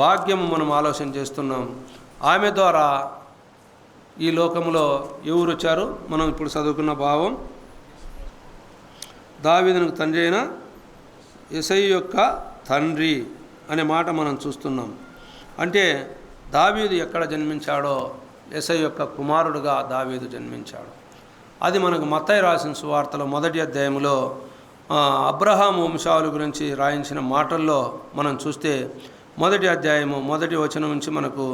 భాగ్యము మనం ఆలోచన చేస్తున్నాం. ఆమె ద్వారా ఈ లోకంలో ఎవరు వచ్చారు? మనం ఇప్పుడు చదువుకున్న భావం, దావీదునకు తండ్రి అయిన యేసయ్య యొక్క తండ్రి అనే మాట మనం చూస్తున్నాం. అంటే దావీదు ఎక్కడ జన్మించాడో యేసయ్య యొక్క కుమారుడుగా దావీదు జన్మించాడు. అది మనకు మత్తయి రాసిన సువార్తలో 1వ అధ్యాయంలో అబ్రహాము వంశావళి గురించి రాయించిన మాటల్లో మనం చూస్తే 1వ అధ్యాయము 1వ వచనం నుంచి మనకు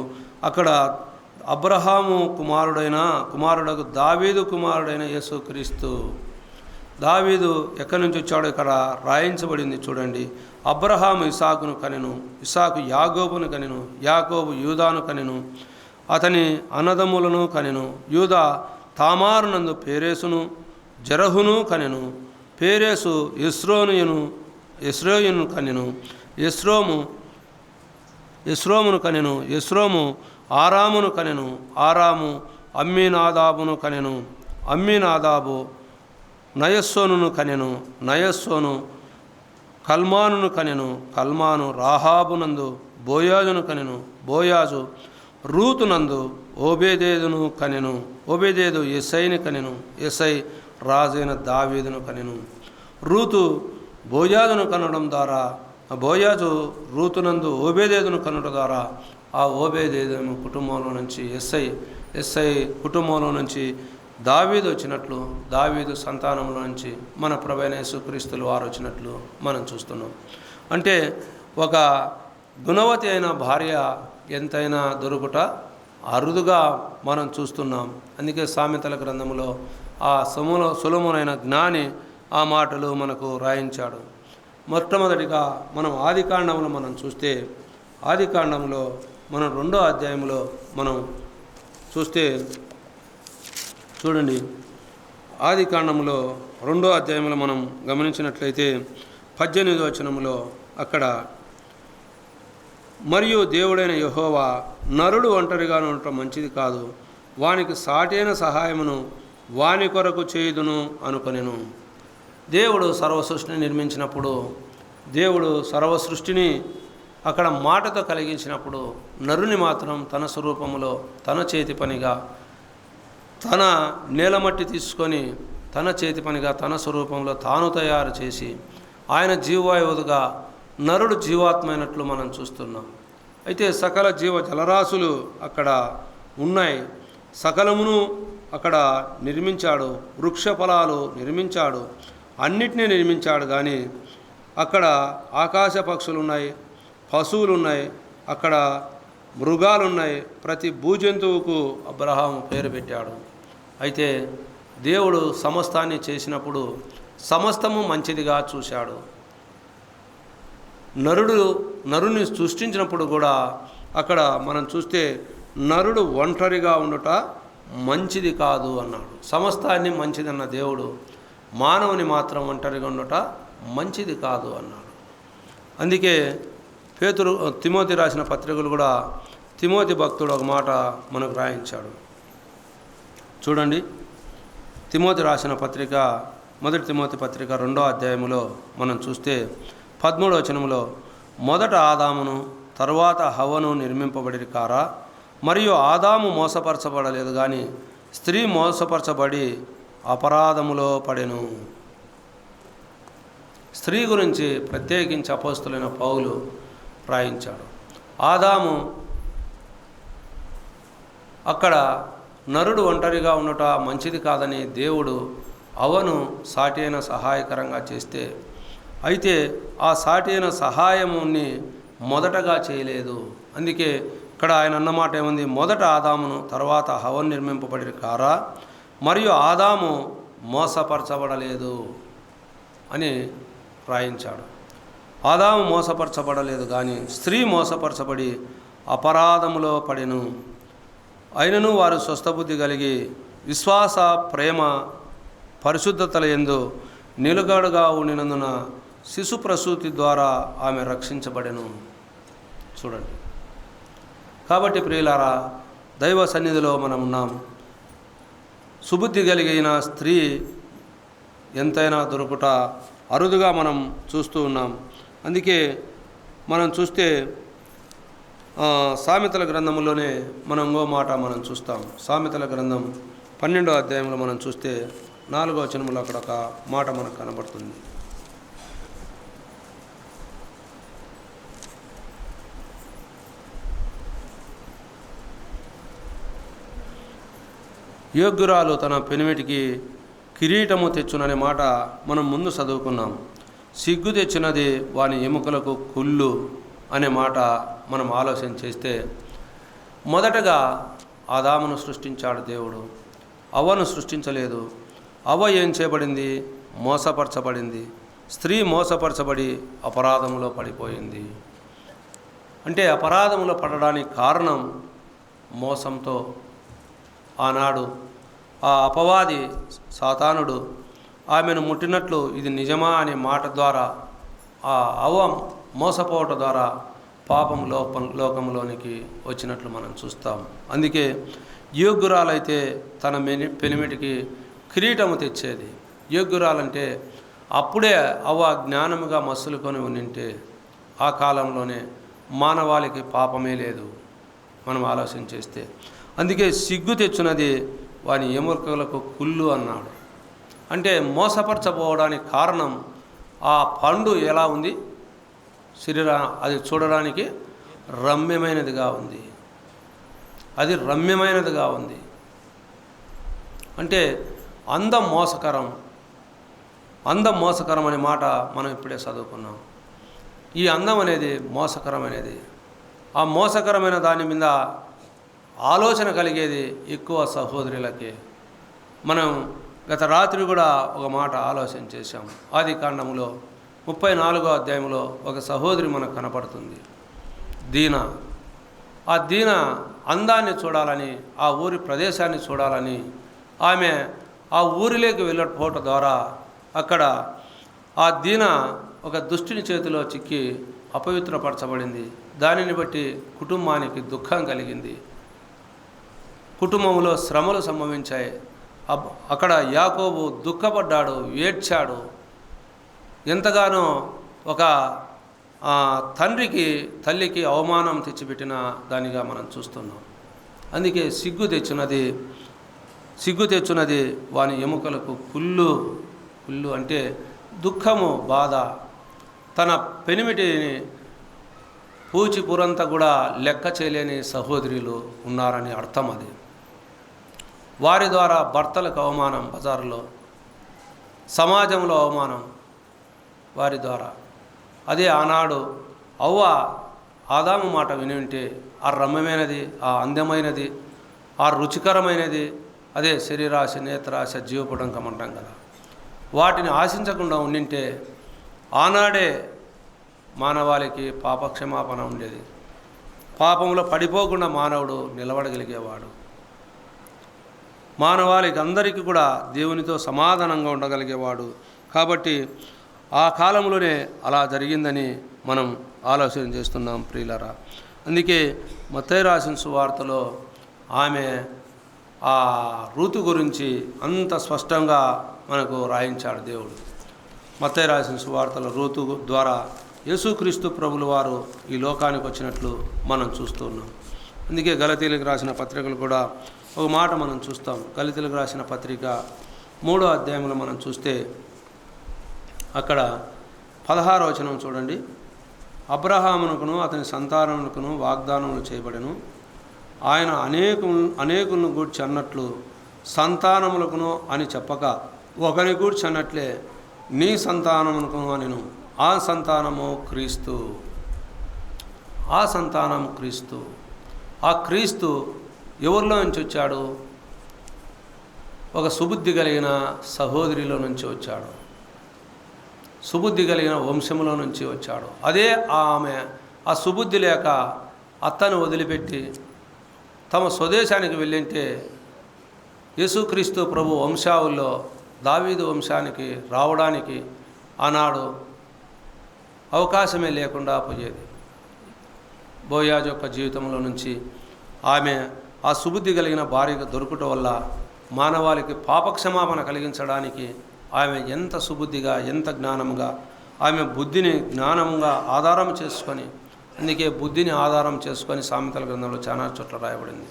అక్కడ అబ్రహాము కుమారుడకు దావీదు కుమారుడైన యేసుక్రీస్తు, దావీదు ఎక్కడి నుంచి వచ్చాడో ఇక్కడ రాయించబడింది చూడండి. అబ్రహాము ఇస్సాకును కనెను, ఇస్సాకు యాకోబును కనెను, యాకోబు యూదాను కనెను, అతని అన్నదమ్ములను కనెను. యూదా తామారునందు పేరేసును జరహును కనెను. పేరేసు ఎస్రోయును కనెను. ఎస్రోమును కనెను. ఎస్రోము ఆరామును కనెను. ఆరాము అమ్మీనాదాబును కనెను. అమ్మీనాదాబు నయస్సోనును కనెను. నయస్సోను కల్మానును కనెను. కల్మాను రాహాబునందు బోయాజును కనెను. బోయాజు రూతునందు ఓబేదేదును కనెను. ఓబేదేదు యెసైని కనెను. యెసై రాజైన దావీదును కనెను. రూతు బోయాజును కనడం ద్వారా, బోయాజు రూతునందు ఓబేదేదును కనుట ద్వారా ఆ ఓబేదేదు కుటుంబంలో నుంచి యెసై కుటుంబంలో నుంచి దావీదు వచ్చినట్లు, దావీదు సంతానంలో నుంచి మన ప్రభువైన యేసుక్రీస్తుల వారు వచ్చినట్లు మనం చూస్తున్నాం. అంటే ఒక గుణవతి అయిన భార్య ఎంతైనా దొరుకుట అరుదుగా మనం చూస్తున్నాం. అందుకే సామెతల గ్రంథంలో ఆ సొలొమోనైన జ్ఞాని ఆ మాటలు మనకు రాయించాడు. మొట్టమొదటిగా మనం ఆదికాండంలో మనం చూస్తే, ఆదికాండంలో మనం 2వ అధ్యాయంలో మనం చూస్తే చూడండి, ఆదికాండంలో 2వ అధ్యాయంలో మనం గమనించినట్లయితే 18వ వచనంలో అక్కడ, మరియు దేవుడైన యెహోవా నరుడు ఒంటరిగా ఉండటం మంచిది కాదు, వానికి సాటైన సహాయమును వాని కొరకు చేయుదును అనుకొనెను. దేవుడు సర్వసృష్టిని నిర్మించినప్పుడు, దేవుడు సర్వసృష్టిని అక్కడ మాటతో కలిగించినప్పుడు నరుని మాత్రం తన స్వరూపములో తన చేతి పనిగా, తన నేలమట్టి తీసుకొని తన చేతి పనిగా తన స్వరూపంలో తాను తయారు చేసి ఆయన జీవవాయువుగా నరుడు జీవాత్మైనట్లు మనం చూస్తున్నాం. అయితే సకల జీవ జలరాశులు అక్కడ ఉన్నాయి. సకలమును అక్కడ నిర్మించాడు, వృక్ష ఫలాలు నిర్మించాడు, అన్నిటినీ నిర్మించాడు. కానీ అక్కడ ఆకాశ పక్షులు ఉన్నాయి, పశువులు ఉన్నాయి, అక్కడ మృగాలు ఉన్నాయి. ప్రతి భూజంతువుకు అబ్రహాము పేరు పెట్టాడు. అయితే దేవుడు సమస్తాన్ని చేసినప్పుడు సమస్తము మంచిదిగా చూశాడు. నరుని సృష్టించినప్పుడు కూడా అక్కడ మనం చూస్తే నరుడు ఒంటరిగా ఉండుట మంచిది కాదు అన్నాడు. సమస్తాన్ని మంచిదన్న దేవుడు మానవుని మాత్రం ఒంటరిగా ఉండుట మంచిది కాదు అన్నాడు. అందుకే తిమోతి రాసిన పత్రికలు కూడా తిమోతి భక్తుడు ఒక మాట మనకు రాయించాడు. చూడండి, తిమోతి రాసిన పత్రిక, మొదటి తిమోతి పత్రిక 2వ అధ్యాయంలో మనం చూస్తే 13వ వచనంలో, మొదట ఆదామును తరువాత హవ్వను నిర్మింపబడి కారా, మరియు ఆదాము మోసపరచబడలేదు కానీ స్త్రీ మోసపరచబడి అపరాధములో పడెను. స్త్రీ గురించి ప్రత్యేకించి అపోస్తులైన పౌలు రాయించాడు. ఆదాము అక్కడ నరుడు ఒంటరిగా ఉండట మంచిది కాదని దేవుడు అవను సాటి అయిన సహాయకరంగా చేస్తే, అయితే ఆ సాటి అయిన సహాయముని మొదటగా చేయలేదు. అందుకే ఇక్కడ ఆయన అన్నమాట ఏముంది, మొదట ఆదామును తర్వాత హవ్వను నిర్మింపబడి కారా, మరియు ఆదాము మోసపరచబడలేదు అని రాయించాడు. ఆదాము మోసపరచబడలేదు కానీ స్త్రీ మోసపరచబడి అపరాధములో పడెను. అయినను వారు స్వస్థబుద్ధి కలిగి విశ్వాస, ప్రేమ, పరిశుద్ధతల యందు నిలుగడగా ఉండినందున శిశు ప్రసూతి ద్వారా ఆమె రక్షించబడెను. చూడండి, కాబట్టి ప్రియులారా, దైవ సన్నిధిలో మనం ఉన్నాం. సుబుద్ధి కలిగిన స్త్రీ ఎంతైనా దొరుకుట అరుదుగా మనం చూస్తూ ఉన్నాం. అందుకే మనం చూస్తే సామెతల గ్రంథంలోనే మనం ఇంకో మాట మనం చూస్తాం. సామెతల గ్రంథం 12వ అధ్యాయంలో మనం చూస్తే 4వ వచనంలో అక్కడ ఒక మాట మనకు కనబడుతుంది. యోగ్యురాలు తన పెనిమిటికి కిరీటము తెచ్చుననే మాట మనం ముందు చదువుకున్నాం. సిగ్గు తెచ్చినది వాని ఎముకలకు కుళ్ళు అనే మాట మనం ఆలోచన చేస్తే, మొదటగా ఆదామును సృష్టించాడు దేవుడు, అవ్వను సృష్టించలేదు. అవ్వ ఏం చేయబడింది? మోసపరచబడింది. స్త్రీ మోసపరచబడి అపరాధంలో పడిపోయింది. అంటే అపరాధంలో పడడానికి కారణం మోసంతో ఆనాడు ఆ అపవాది సాతానుడు ఆమెను ముట్టినట్లు ఇది నిజమా అనే మాట ద్వారా ఆ అవ్వ మోసపోవటం ద్వారా పాపం లోకంలోనికి వచ్చినట్లు మనం చూస్తాం. అందుకే యోగ్యురాలైతే తన పెనిమిటికి కిరీటము తెచ్చేది. యోగ్యురాలంటే అప్పుడే అవ్వ జ్ఞానముగా మసులుకొని ఉండింటే ఆ కాలంలోనే మానవాళికి పాపమే లేదు మనం ఆలోచన చేస్తే. అందుకే సిగ్గు తెచ్చున్నది వాని ఎముకలకు కుళ్ళు అన్నాడు. అంటే మోసపరచబోవడానికి కారణం ఆ పండు ఎలా ఉంది? అది చూడడానికి రమ్యమైనదిగా ఉంది. అది రమ్యమైనదిగా ఉంది. అంటే అందం మోసకరం. అందం మోసకరం అనే మాట మనం ఇప్పుడే చదువుకున్నాం. ఈ అందం అనేది మోసకరమైనది. ఆ మోసకరమైన దాని మీద ఆలోచన కలిగేది ఎక్కువ సహోదరులకే. మనం గత రాత్రి కూడా ఒక మాట ఆలోచన చేశాం. ఆదికాండములో 34వ అధ్యాయంలో ఒక సహోదరి మనకు కనపడుతుంది, దీనా. ఆ దీన అందాన్ని చూడాలని, ఆ ఊరి ప్రదేశాన్ని చూడాలని ఆమె ఆ ఊరిలోకి వెళ్ళకపోవటం ద్వారా అక్కడ ఆ దీన ఒక దుష్టుని చేతిలో చిక్కి అపవిత్రపరచబడింది. దానిని బట్టి కుటుంబానికి దుఃఖం కలిగింది. కుటుంబంలో శ్రమలు సంభవించాయి. అక్కడ యాకోబు దుఃఖపడ్డాడు, ఏడ్చాడు. ఎంతగానో ఒక తండ్రికి తల్లికి అవమానం తెచ్చిపెట్టిన దానిగా మనం చూస్తున్నాం. అందుకే సిగ్గు తెచ్చున్నది వాని ఎముకలకు కుళ్ళు అంటే దుఃఖము, బాధ. తన పెనిమిటిని పూచిపురంతా కూడా లెక్క చేయలేని సహోదరులు ఉన్నారని అర్థం. అది వారి ద్వారా భర్తలకు అవమానం, బజారులో సమాజంలో అవమానం వారి ద్వారా. అదే ఆనాడు అవ్వ ఆదాము మాట విని ఉంటే ఆ రమ్యమైనది, ఆ అందమైనది, ఆ రుచికరమైనది, అదే శరీరాశ, నేత్రాశ, జీవపుటంకం అంటాం కదా, వాటిని ఆశించకుండా ఉండింటే ఆనాడే మానవాళికి పాపక్షమాపణ ఉండేది. పాపంలో పడిపోకుండా మానవుడు నిలబడగలిగేవాడు. మానవాళికి అందరికీ కూడా దేవునితో సమాధానంగా ఉండగలిగేవాడు. కాబట్టి ఆ కాలంలోనే అలా జరిగిందని మనం ఆలోచన చేస్తున్నాం ప్రియులారా. అందుకే మత్తయి రాసిన సువార్తలో ఆమె ఆ రూతు గురించి అంత స్పష్టంగా మనకు రాయించాడు దేవుడు. మత్తయి రాసిన సువార్తలో రూతు ద్వారా యేసుక్రీస్తు ప్రభుల వారు ఈ లోకానికి వచ్చినట్లు మనం చూస్తున్నాం. అందుకే గలతీలకు రాసిన పత్రికలు కూడా ఒక మాట మనం చూస్తాం. గలతీలకు రాసిన పత్రిక 3వ అధ్యాయంలో మనం చూస్తే అక్కడ 16వ వచనం చూడండి. అబ్రహామునకును అతని సంతానమునకును వాగ్దానములు చేయబడెను. ఆయన అనేకులను గూర్చి అన్నట్లు సంతానములకును అని చెప్పక ఒకరి గూర్చి అన్నట్లే నీ సంతానమునకును అనెను. ఆ సంతానము క్రీస్తు. ఆ సంతానము క్రీస్తు. ఆ క్రీస్తు ఎవరిలో నుంచి వచ్చాడు? ఒక సుబుద్ధి కలిగిన సహోదరిలో నుంచి వచ్చాడు. సుబుద్ధి కలిగిన వంశంలో నుంచి వచ్చాడు. అదే ఆమె ఆ సుబుద్ధి లేక అత్తను వదిలిపెట్టి తమ స్వదేశానికి వెళ్ళింటే యేసుక్రీస్తు ప్రభు వంశావుల్లో దావీదు వంశానికి రావడానికి ఆనాడు అవకాశమే లేకుండా పోయేది. బోయాజు యొక్క జీవితంలో నుంచి ఆమె ఆ సుబుద్ధి కలిగిన భార్యకు దొరుకుట వల్ల మానవాళికి పాపక్షమాపణ కలిగించడానికి ఆమె ఎంత సుబుద్ధిగా, ఎంత జ్ఞానంగా, ఆమె బుద్ధిని జ్ఞానంగా ఆధారం చేసుకొని, అందుకే బుద్ధిని ఆధారం చేసుకొని సామెతల గ్రంథంలో చాలా చోట్ల రాయబడింది.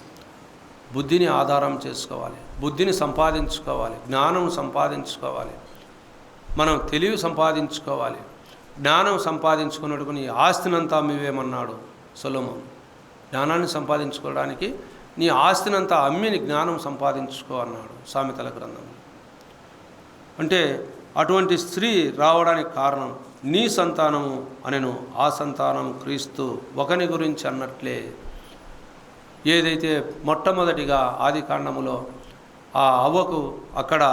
బుద్ధిని ఆధారం చేసుకోవాలి, బుద్ధిని సంపాదించుకోవాలి, జ్ఞానం సంపాదించుకోవాలి, మనం తెలివి సంపాదించుకోవాలి. జ్ఞానం సంపాదించుకున్నట్టుకు నీ ఆస్తినంతా మీవేమన్నాడు సొలొమోను. జ్ఞానాన్ని సంపాదించుకోవడానికి నీ ఆస్తినంతా అమ్మి నీ జ్ఞానం సంపాదించుకో అన్నాడు సామెతల గ్రంథంలో. అంటే అటువంటి స్త్రీ రావడానికి కారణం నీ సంతానము అనెను. ఆ సంతానం క్రీస్తు. ఒకని గురించి అన్నట్లే ఏదైతే మొట్టమొదటిగా ఆది కాండములో ఆ అవ్వకు అక్కడ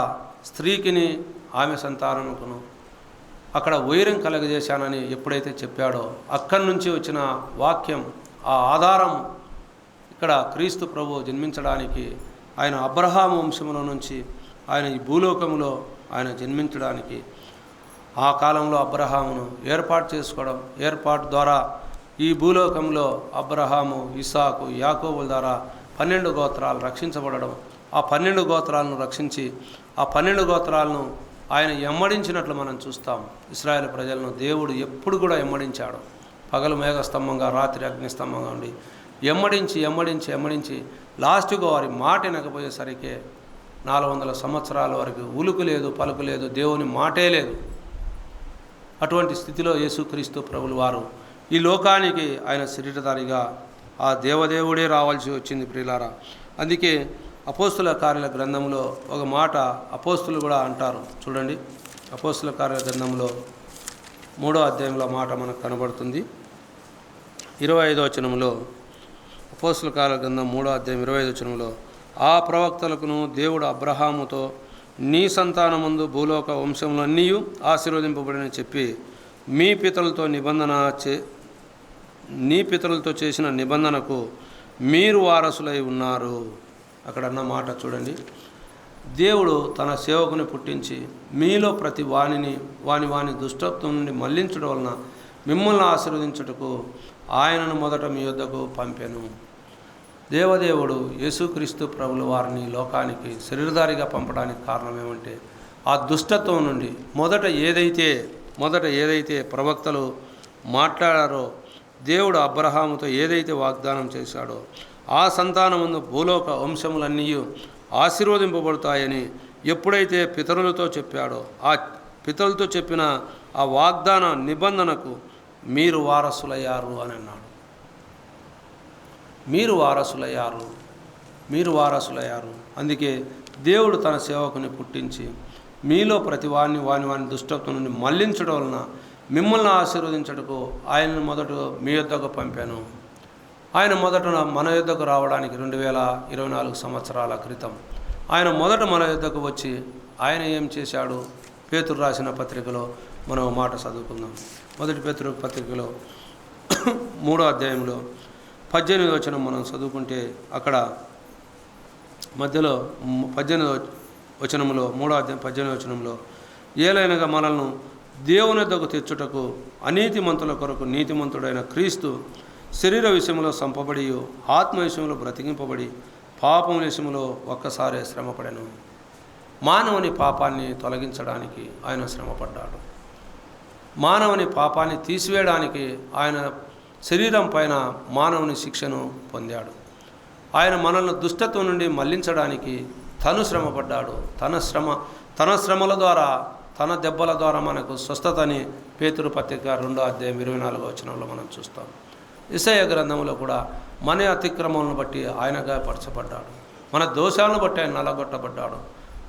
స్త్రీకిని ఆమె సంతానముకును అక్కడ వైరం కలగజేశానని ఎప్పుడైతే చెప్పాడో అక్కడి నుంచి వచ్చిన వాక్యం, ఆ ఆధారం ఇక్కడ క్రీస్తు ప్రభు జన్మించడానికి, ఆయన అబ్రహాము వంశములో నుంచి ఆయన ఈ భూలోకములో ఆయన జన్మించడానికి ఆ కాలంలో అబ్రహామును ఏర్పాటు చేసుకోవడం, ఏర్పాటు ద్వారా ఈ భూలోకంలో అబ్రహాము, ఇసాకు, యాకోబుల ద్వారా 12 గోత్రాలు రక్షించబడడం, ఆ 12 గోత్రాలను రక్షించి ఆ 12 గోత్రాలను ఆయన ఎమ్మడించినట్లు మనం చూస్తాం. ఇశ్రాయేలు ప్రజలను దేవుడు ఎప్పుడు కూడా ఎమ్మడించాడు. పగలు మేఘస్తంభంగా, రాత్రి అగ్నిస్తంభంగా ఉండి ఎమ్మడించి ఎమ్మడించి ఎమ్మడించి లాస్ట్గా వారి మాట వినకపోయేసరికి 400 సంవత్సరాల వరకు ఉలుకు లేదు, పలుకు లేదు, దేవుని మాటే లేదు. అటువంటి స్థితిలో యేసుక్రీస్తు ప్రభులు వారు ఈ లోకానికి ఆయన శరీరధారిగా ఆ దేవదేవుడే రావాల్సి వచ్చింది ప్రియులారా. అందుకే అపోస్తుల కార్యాల గ్రంథంలో ఒక మాట అపోస్తులు కూడా అంటారు చూడండి. అపోస్తుల కార్యాల గ్రంథంలో 3వ అధ్యాయంలో మాట మనకు కనబడుతుంది. 25వ వచనంలో, అపోస్తుల కార్యాల గ్రంథం 3వ అధ్యాయం 25వ వచనంలో, ఆ ప్రవక్తలకును దేవుడు అబ్రహాముతో నీ సంతానమందు భూలోక వంశములన్నీ ఆశీర్వదింపబడినని చెప్పి మీ పితరులతో చేసిన నిబంధనకు మీరు వారసులై ఉన్నారు. అక్కడ అన్న మాట చూడండి. దేవుడు తన సేవకుని పుట్టించి మీలో ప్రతి వాని దుష్టత్వం నుండి మళ్లించడం వలన మిమ్మల్ని ఆశీర్వదించుటకు ఆయనను మొదట మీ యొద్దకు పంపెను. దేవదేవుడు యేసుక్రీస్తు ప్రభుల వారిని లోకానికి శరీరధారిగా పంపడానికి కారణం ఏమంటే ఆ దుష్టత్వం నుండి మొదట ఏదైతే ప్రవక్తలు మాట్లాడారో, దేవుడు అబ్రహాముతో ఏదైతే వాగ్దానం చేశాడో ఆ సంతానముందు భూలోక వంశములన్నీ ఆశీర్వదింపబడతాయని ఎప్పుడైతే పితరులతో చెప్పాడో, ఆ పితరులతో చెప్పిన ఆ వాగ్దాన నిబంధనకు మీరు వారసులయ్యారు అని అన్నాడు. మీరు వారసులయ్యారు. అందుకే దేవుడు తన సేవకుని పుట్టించి మీలో ప్రతి వాని దుష్టత్వం నుండి మళ్లించడం వలన మిమ్మల్ని ఆశీర్వదించటకు ఆయనను మొదట మీ యొద్దకు పంపాను. ఆయన మొదట మన యొద్దకు రావడానికి 2024 సంవత్సరాల క్రితం ఆయన మొదట మన యొద్దకు వచ్చి ఆయన ఏం చేశాడు? పేతురు రాసిన పత్రికలో మనం మాట చదువుకుందాం. మొదటి పేతురు పత్రికలో 3వ అధ్యాయంలో 18వ వచనం మనం చదువుకుంటే అక్కడ మధ్యలో 18వ వచనంలో 3వ అధ్యాయం 18వ వచనంలో ఏలైనగా మనల్ని దేవుని యొద్దకు తెచ్చుటకు అనీతిమంతుల కొరకు నీతిమంతుడైన క్రీస్తు శరీర విషయంలో సంపబడి ఆత్మ విషయంలో బ్రతికింపబడి పాపం విషయంలో ఒక్కసారే శ్రమపడెను. మానవుని పాపాన్ని తొలగించడానికి ఆయన శ్రమపడ్డాడు. మానవుని పాపాన్ని తీసివేయడానికి ఆయన శరీరం పైన మానవుని శిక్షను పొందాడు. ఆయన మనల్ని దుష్టత్వం నుండి మళ్లించడానికి తను శ్రమపడ్డాడు. తన శ్రమల ద్వారా, తన దెబ్బల ద్వారా మనకు స్వస్థతని పేతురు పత్రిక 2వ అధ్యాయం 24వ వచనంలో మనం చూస్తాం. యెషయా గ్రంథంలో కూడా మన అతిక్రమలను బట్టి ఆయన గాయపరచబడ్డాడు, మన దోషాలను బట్టి ఆయన నలగొట్టబడ్డాడు,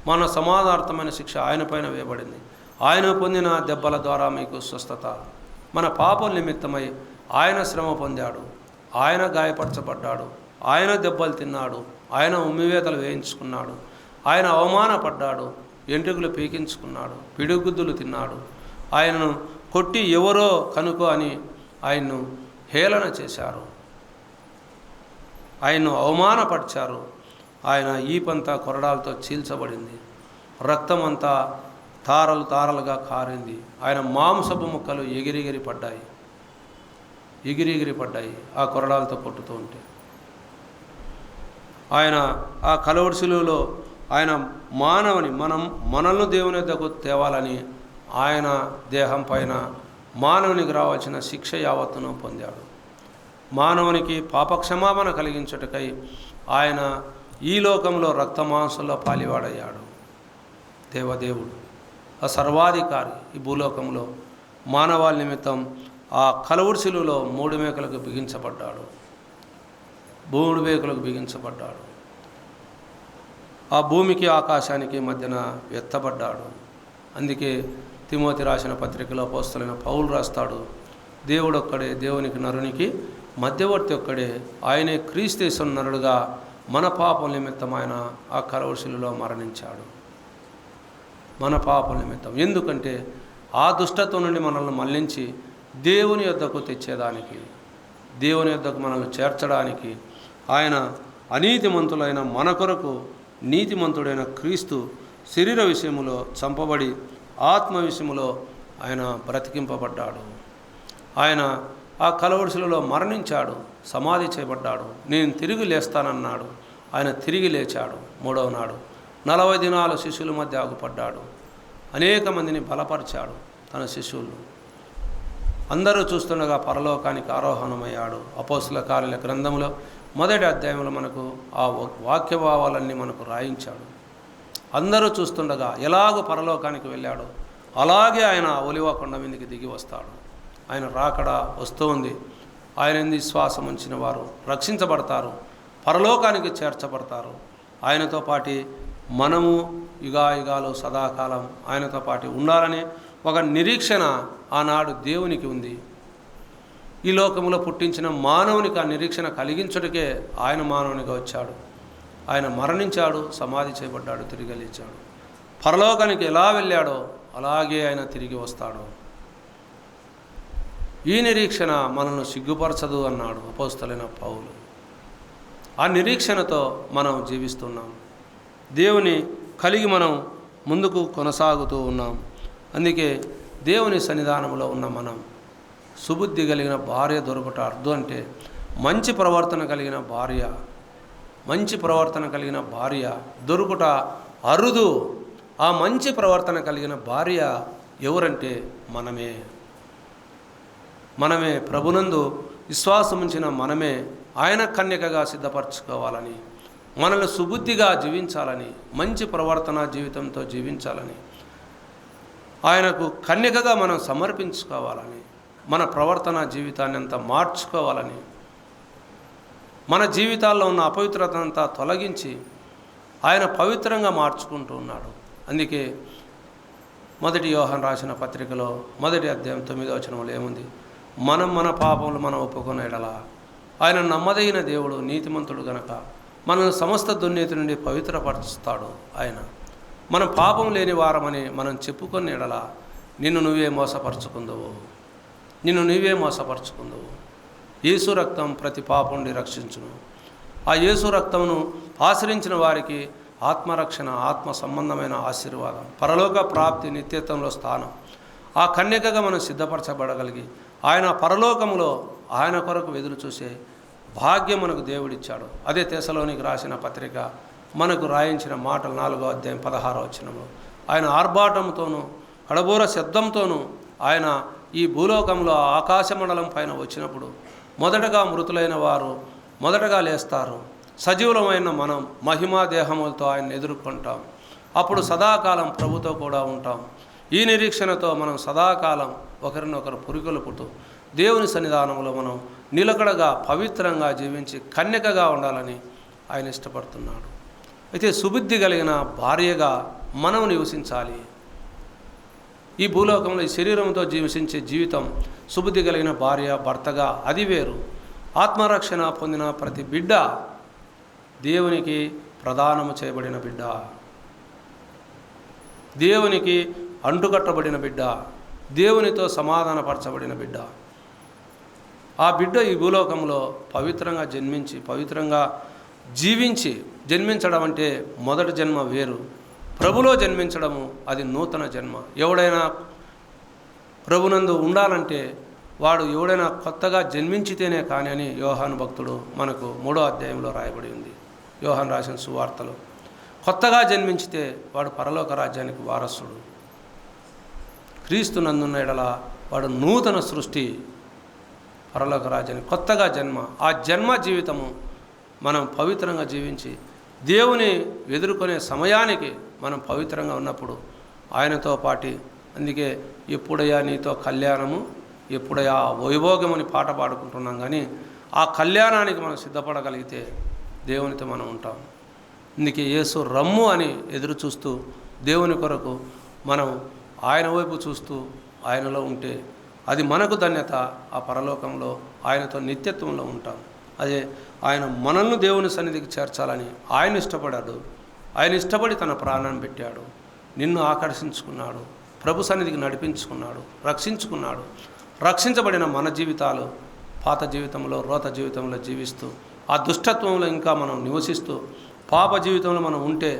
మన సమానార్థమైన శిక్ష ఆయన పైన వేయబడింది, ఆయన పొందిన దెబ్బల ద్వారా మీకు స్వస్థత. మన పాపం నిమిత్తమై ఆయన శ్రమ పొందాడు, ఆయన గాయపరచబడ్డాడు, ఆయన దెబ్బలు తిన్నాడు, ఆయన ఉమ్మివేతలు వేయించుకున్నాడు, ఆయన అవమానపడ్డాడు, ఎంట్రుకలు పీకించుకున్నాడు, పిడుగుద్దులు తిన్నాడు, ఆయనను కొట్టి ఎవరో కనుకో అని ఆయన్ను హేళన చేశారు, ఆయన్ను అవమానపరిచారు. ఆయన ఈపంతా కొరడాలతో చీల్చబడింది, రక్తమంతా తారలు తారలుగా కారింది, ఆయన మాంసపు ముక్కలు ఎగిరిగిరి పడ్డాయి ఆ కొరడాలతో కొట్టుతూ ఉంటే. ఆయన ఆ కలవరి శిలువలో ఆయన మనల్ని దేవుని వద్దకు తేవాలని ఆయన దేహం పైన మానవునికి రావాల్సిన శిక్ష యావత్తును పొందాడు. మానవునికి పాపక్షమాపణ కలిగించుటకై ఆయన ఈ లోకంలో రక్తమాంసంలో పాలివాడయ్యాడు. దేవదేవుడు, ఆ సర్వాధికారి ఈ భూలోకంలో మానవాళి నిమిత్తం ఆ కలవరి శిలువలో 3 మేకలకు బిగించబడ్డాడు. ఆ భూమికి ఆకాశానికి మధ్యన ఎత్తబడ్డాడు. అందుకే తిమోతి రాసిన పత్రికలో అపోస్తలుడైన పౌలు రాస్తాడు, దేవుడు ఒక్కడే, దేవునికి నరునికి మధ్యవర్తి ఒక్కడే, ఆయనే క్రీస్తు నరుడుగా మన పాపం నిమిత్తం ఆయన ఆ కలవరి శిలువలో మరణించాడు. మన పాపం నిమిత్తం. ఎందుకంటే ఆ దుష్టత్వం నుండి మనల్ని మళ్లించి దేవుని యొద్దకు తెచ్చేదానికి, దేవుని యొద్దకు మనల్ని చేర్చడానికి ఆయన అనీతిమంతులైన మన కొరకు నీతిమంతుడైన క్రీస్తు శరీర విషయములో చంపబడి ఆత్మ విషయములో ఆయన బ్రతికింపబడ్డాడు. ఆయన ఆ కలవరి శిలువలో మరణించాడు, సమాధి చేయబడ్డాడు, నేను తిరిగి లేస్తానన్నాడు. ఆయన తిరిగి లేచాడు 3వ నాడు. 40 దినాలు శిష్యుల మధ్య ఆగుపడ్డాడు, అనేక మందిని బలపరిచాడు. తన శిష్యులు అందరూ చూస్తుండగా పరలోకానికి ఆరోహణమయ్యాడు. అపోస్తలుల కార్యాల గ్రంథంలో 1వ అధ్యాయంలో మనకు ఆ వాక్యభావాలన్నీ మనకు రాయించాడు. అందరూ చూస్తుండగా ఎలాగో పరలోకానికి వెళ్ళాడో అలాగే ఆయన ఒలివ కొండ మీదకి దిగి వస్తాడు. ఆయన రాకడ వస్తూ ఉంది. ఆయన విశ్వాసం ఉంచిన వారు రక్షించబడతారు, పరలోకానికి చేర్చబడతారు. ఆయనతో పాటి మనము యుగాయుగాలు సదాకాలం ఆయనతో పాటు ఉండాలనే ఒక నిరీక్షణ ఆనాడు దేవునికి ఉంది. ఈ లోకంలో పుట్టించిన మానవునికి ఆ నిరీక్షణ కలిగించుటకే ఆయన మానవునిగా వచ్చాడు. ఆయన మరణించాడు, సమాధి చేయబడ్డాడు, తిరిగి లేచాడు. పరలోకానికి ఎలా వెళ్ళాడో అలాగే ఆయన తిరిగి వస్తాడు. ఈ నిరీక్షణ మనల్ని సిగ్గుపరచదు అన్నాడు అపోస్తలుడైన పౌలు. ఆ నిరీక్షణతో మనం జీవిస్తున్నాం, దేవుని కలిగి మనం ముందుకు కొనసాగుతూ ఉన్నాం. అందుకే దేవుని సన్నిధానంలో ఉన్న మనం సుబుద్ధి కలిగిన భార్య దొరకట అర్థం అంటే మంచి ప్రవర్తన కలిగిన భార్య దొరుకుట అరుదు. ఆ మంచి ప్రవర్తన కలిగిన భార్య ఎవరంటే మనమే ప్రభునందు విశ్వాసముంచిన మనమే ఆయన కన్యకగా సిద్ధపరచుకోవాలని, మనల్ని సుబుద్ధిగా జీవించాలని, మంచి ప్రవర్తన జీవితంతో జీవించాలని, ఆయనకు కన్యకగా మనం సమర్పించుకోవాలని, మన ప్రవర్తన జీవితాన్ని అంతా మార్చుకోవాలని, మన జీవితాల్లో ఉన్న అపవిత్రత అంతా తొలగించి ఆయన పవిత్రంగా మార్చుకుంటూ ఉన్నాడు. అందుకే మొదటి యోహాను రాసిన పత్రికలో 1వ అధ్యాయం 9వ వచనంలో ఏముంది? మనం మన పాపములు మనం ఒప్పుకున్న ఎడల ఆయన నమ్మదగిన దేవుడు, నీతిమంతుడు గనక మనల్ని సమస్త దుర్నీతి నుండి పవిత్రపరుస్తాడు. ఆయన మనం పాపం లేని వారమని మనం చెప్పుకున్న ఎడల నిన్ను నువ్వే మోసపరుచుకుందువు. యేసు రక్తం ప్రతి పాపం నుండి రక్షించును. ఆ యేసు రక్తమును ఆశ్రయించిన వారికి ఆత్మరక్షణ, ఆత్మ సంబంధమైన ఆశీర్వాదం, పరలోక ప్రాప్తి, నిత్యత్వంలో స్థానం, ఆ కన్యకగా మనం సిద్ధపరచబడగలిగి ఆయన పరలోకములో ఆయన కొరకు ఎదురు చూసే భాగ్యం మనకు దేవుడిచ్చాడు. అదే తెస్సలోనికి రాసిన పత్రిక మనకు రాయించిన మాటలు 4వ అధ్యాయం 16వ వచనంలో ఆయన ఆర్భాటంతోనూ కడబోర శబ్దంతోనూ ఆయన ఈ భూలోకంలో ఆకాశమండలం పైన వచ్చినప్పుడు మొదటగా మృతులైన వారు మొదటగా లేస్తారు. సజీవులమైన మనం మహిమా దేహములతో ఆయన ఎదుర్కొంటాం. అప్పుడు సదాకాలం ప్రభుతో కూడా ఉంటాం. ఈ నిరీక్షణతో మనం సదాకాలం ఒకరినొకరు పురికొల్పుతూ దేవుని సన్నిధానంలో మనం నిలకడగా పవిత్రంగా జీవించి కన్యకగా ఉండాలని ఆయన ఇష్టపడుతున్నాడు. అయితే సుబుద్ధి కలిగిన భార్యగా మనం నివసించాలి. ఈ భూలోకంలో ఈ శరీరంతో జీవించే జీవితం సుబుద్ధి కలిగిన భార్య భర్తగా అది వేరు. ఆత్మరక్షణ పొందిన ప్రతి బిడ్డ దేవునికి ప్రదానము చేయబడిన బిడ్డ, దేవునికి అంటుకట్టబడిన బిడ్డ, దేవునితో సమాధానపరచబడిన బిడ్డ. ఆ బిడ్డ ఈ భూలోకంలో పవిత్రంగా జన్మించి పవిత్రంగా జీవించి జన్మించడం అంటే మొదటి జన్మ వేరు. ప్రభులో జన్మించడము అది నూతన జన్మ. ఎవడైనా ప్రభునందు ఉండాలంటే వాడు ఎవడైనా కొత్తగా జన్మించితేనే కానీ అని యోహాను భక్తుడు మనకు 3వ అధ్యాయంలో రాయబడి ఉంది. యోహాను రాసిన సువార్తలో కొత్తగా జన్మించితే వాడు పరలోక రాజ్యానికి వారసుడు. క్రీస్తు నందున్న ఎడల వాడు నూతన సృష్టి, పరలోక రాజ్యానికి కొత్తగా జన్మ. ఆ జన్మ జీవితము మనం పవిత్రంగా జీవించి దేవుని ఎదుర్కొనే సమయానికి మనం పవిత్రంగా ఉన్నప్పుడు ఆయనతో పాటి, అందుకే ఎప్పుడయ్యా నీతో కళ్యాణము, ఎప్పుడయ్యా వైభోగమని పాట పాడుకుంటున్నాం. కానీ ఆ కళ్యాణానికి మనం సిద్ధపడగలిగితే దేవునితో మనం ఉంటాం. అందుకే యేసు రమ్ము అని ఎదురు చూస్తూ దేవుని కొరకు మనం ఆయన వైపు చూస్తూ ఆయనలో ఉంటే అది మనకు ధన్యత. ఆ పరలోకంలో ఆయనతో నిత్యత్వంలో ఉంటాం. అదే ఆయన మనల్ని దేవుని సన్నిధికి చేర్చాలని ఆయన ఇష్టపడాడు. ఆయన ఇష్టపడి తన ప్రాణాన్ని పెట్టాడు. నిన్ను ఆకర్షించుకున్నాడు, ప్రభు సన్నిధికి నడిపించుకున్నాడు, రక్షించుకున్నాడు. రక్షించబడిన మన జీవితాలు పాత జీవితంలో, రోత జీవితంలో జీవిస్తూ ఆ దుష్టత్వంలో ఇంకా మనం నివసిస్తూ పాప జీవితంలో మనం ఉంటే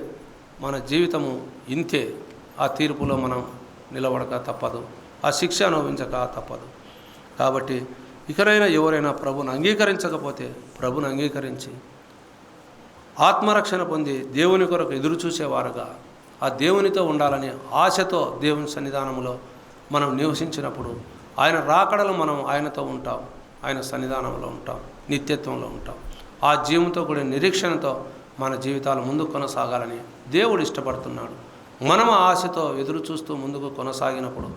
మన జీవితము ఇంతే. ఆ తీర్పులో మనం నిలబడక తప్పదు, ఆ శిక్ష అనుభవించక తప్పదు. కాబట్టి ఇకనైనా ఎవరైనా ప్రభుని అంగీకరించకపోతే ప్రభుని అంగీకరించి ఆత్మరక్షణ పొంది దేవుని కొరకు ఎదురు చూసేవారుగా ఆ దేవునితో ఉండాలని ఆశతో దేవుని సన్నిధానంలో మనం నివసించినప్పుడు ఆయన రాకడలో మనం ఆయనతో ఉంటాం, ఆయన సన్నిధానంలో ఉంటాం, నిత్యత్వంలో ఉంటాం. ఆ జీవంతో కూడిన నిరీక్షణతో మన జీవితాలు ముందుకు కొనసాగాలని దేవుడు ఇష్టపడుతున్నాడు. మనం ఆశతో ఎదురు చూస్తూ ముందుకు కొనసాగినప్పుడు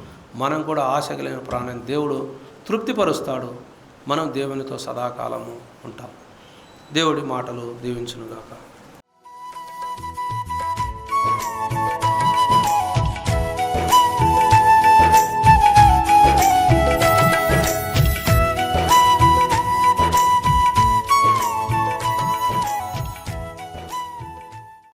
మనం కూడా ఆశ కలిగిన ప్రాణాన్ని దేవుడు తృప్తిపరుస్తాడు. మనం దేవునితో సదాకాలము ఉంటాం. దేవుడి మాటలు దీవించునుగాక.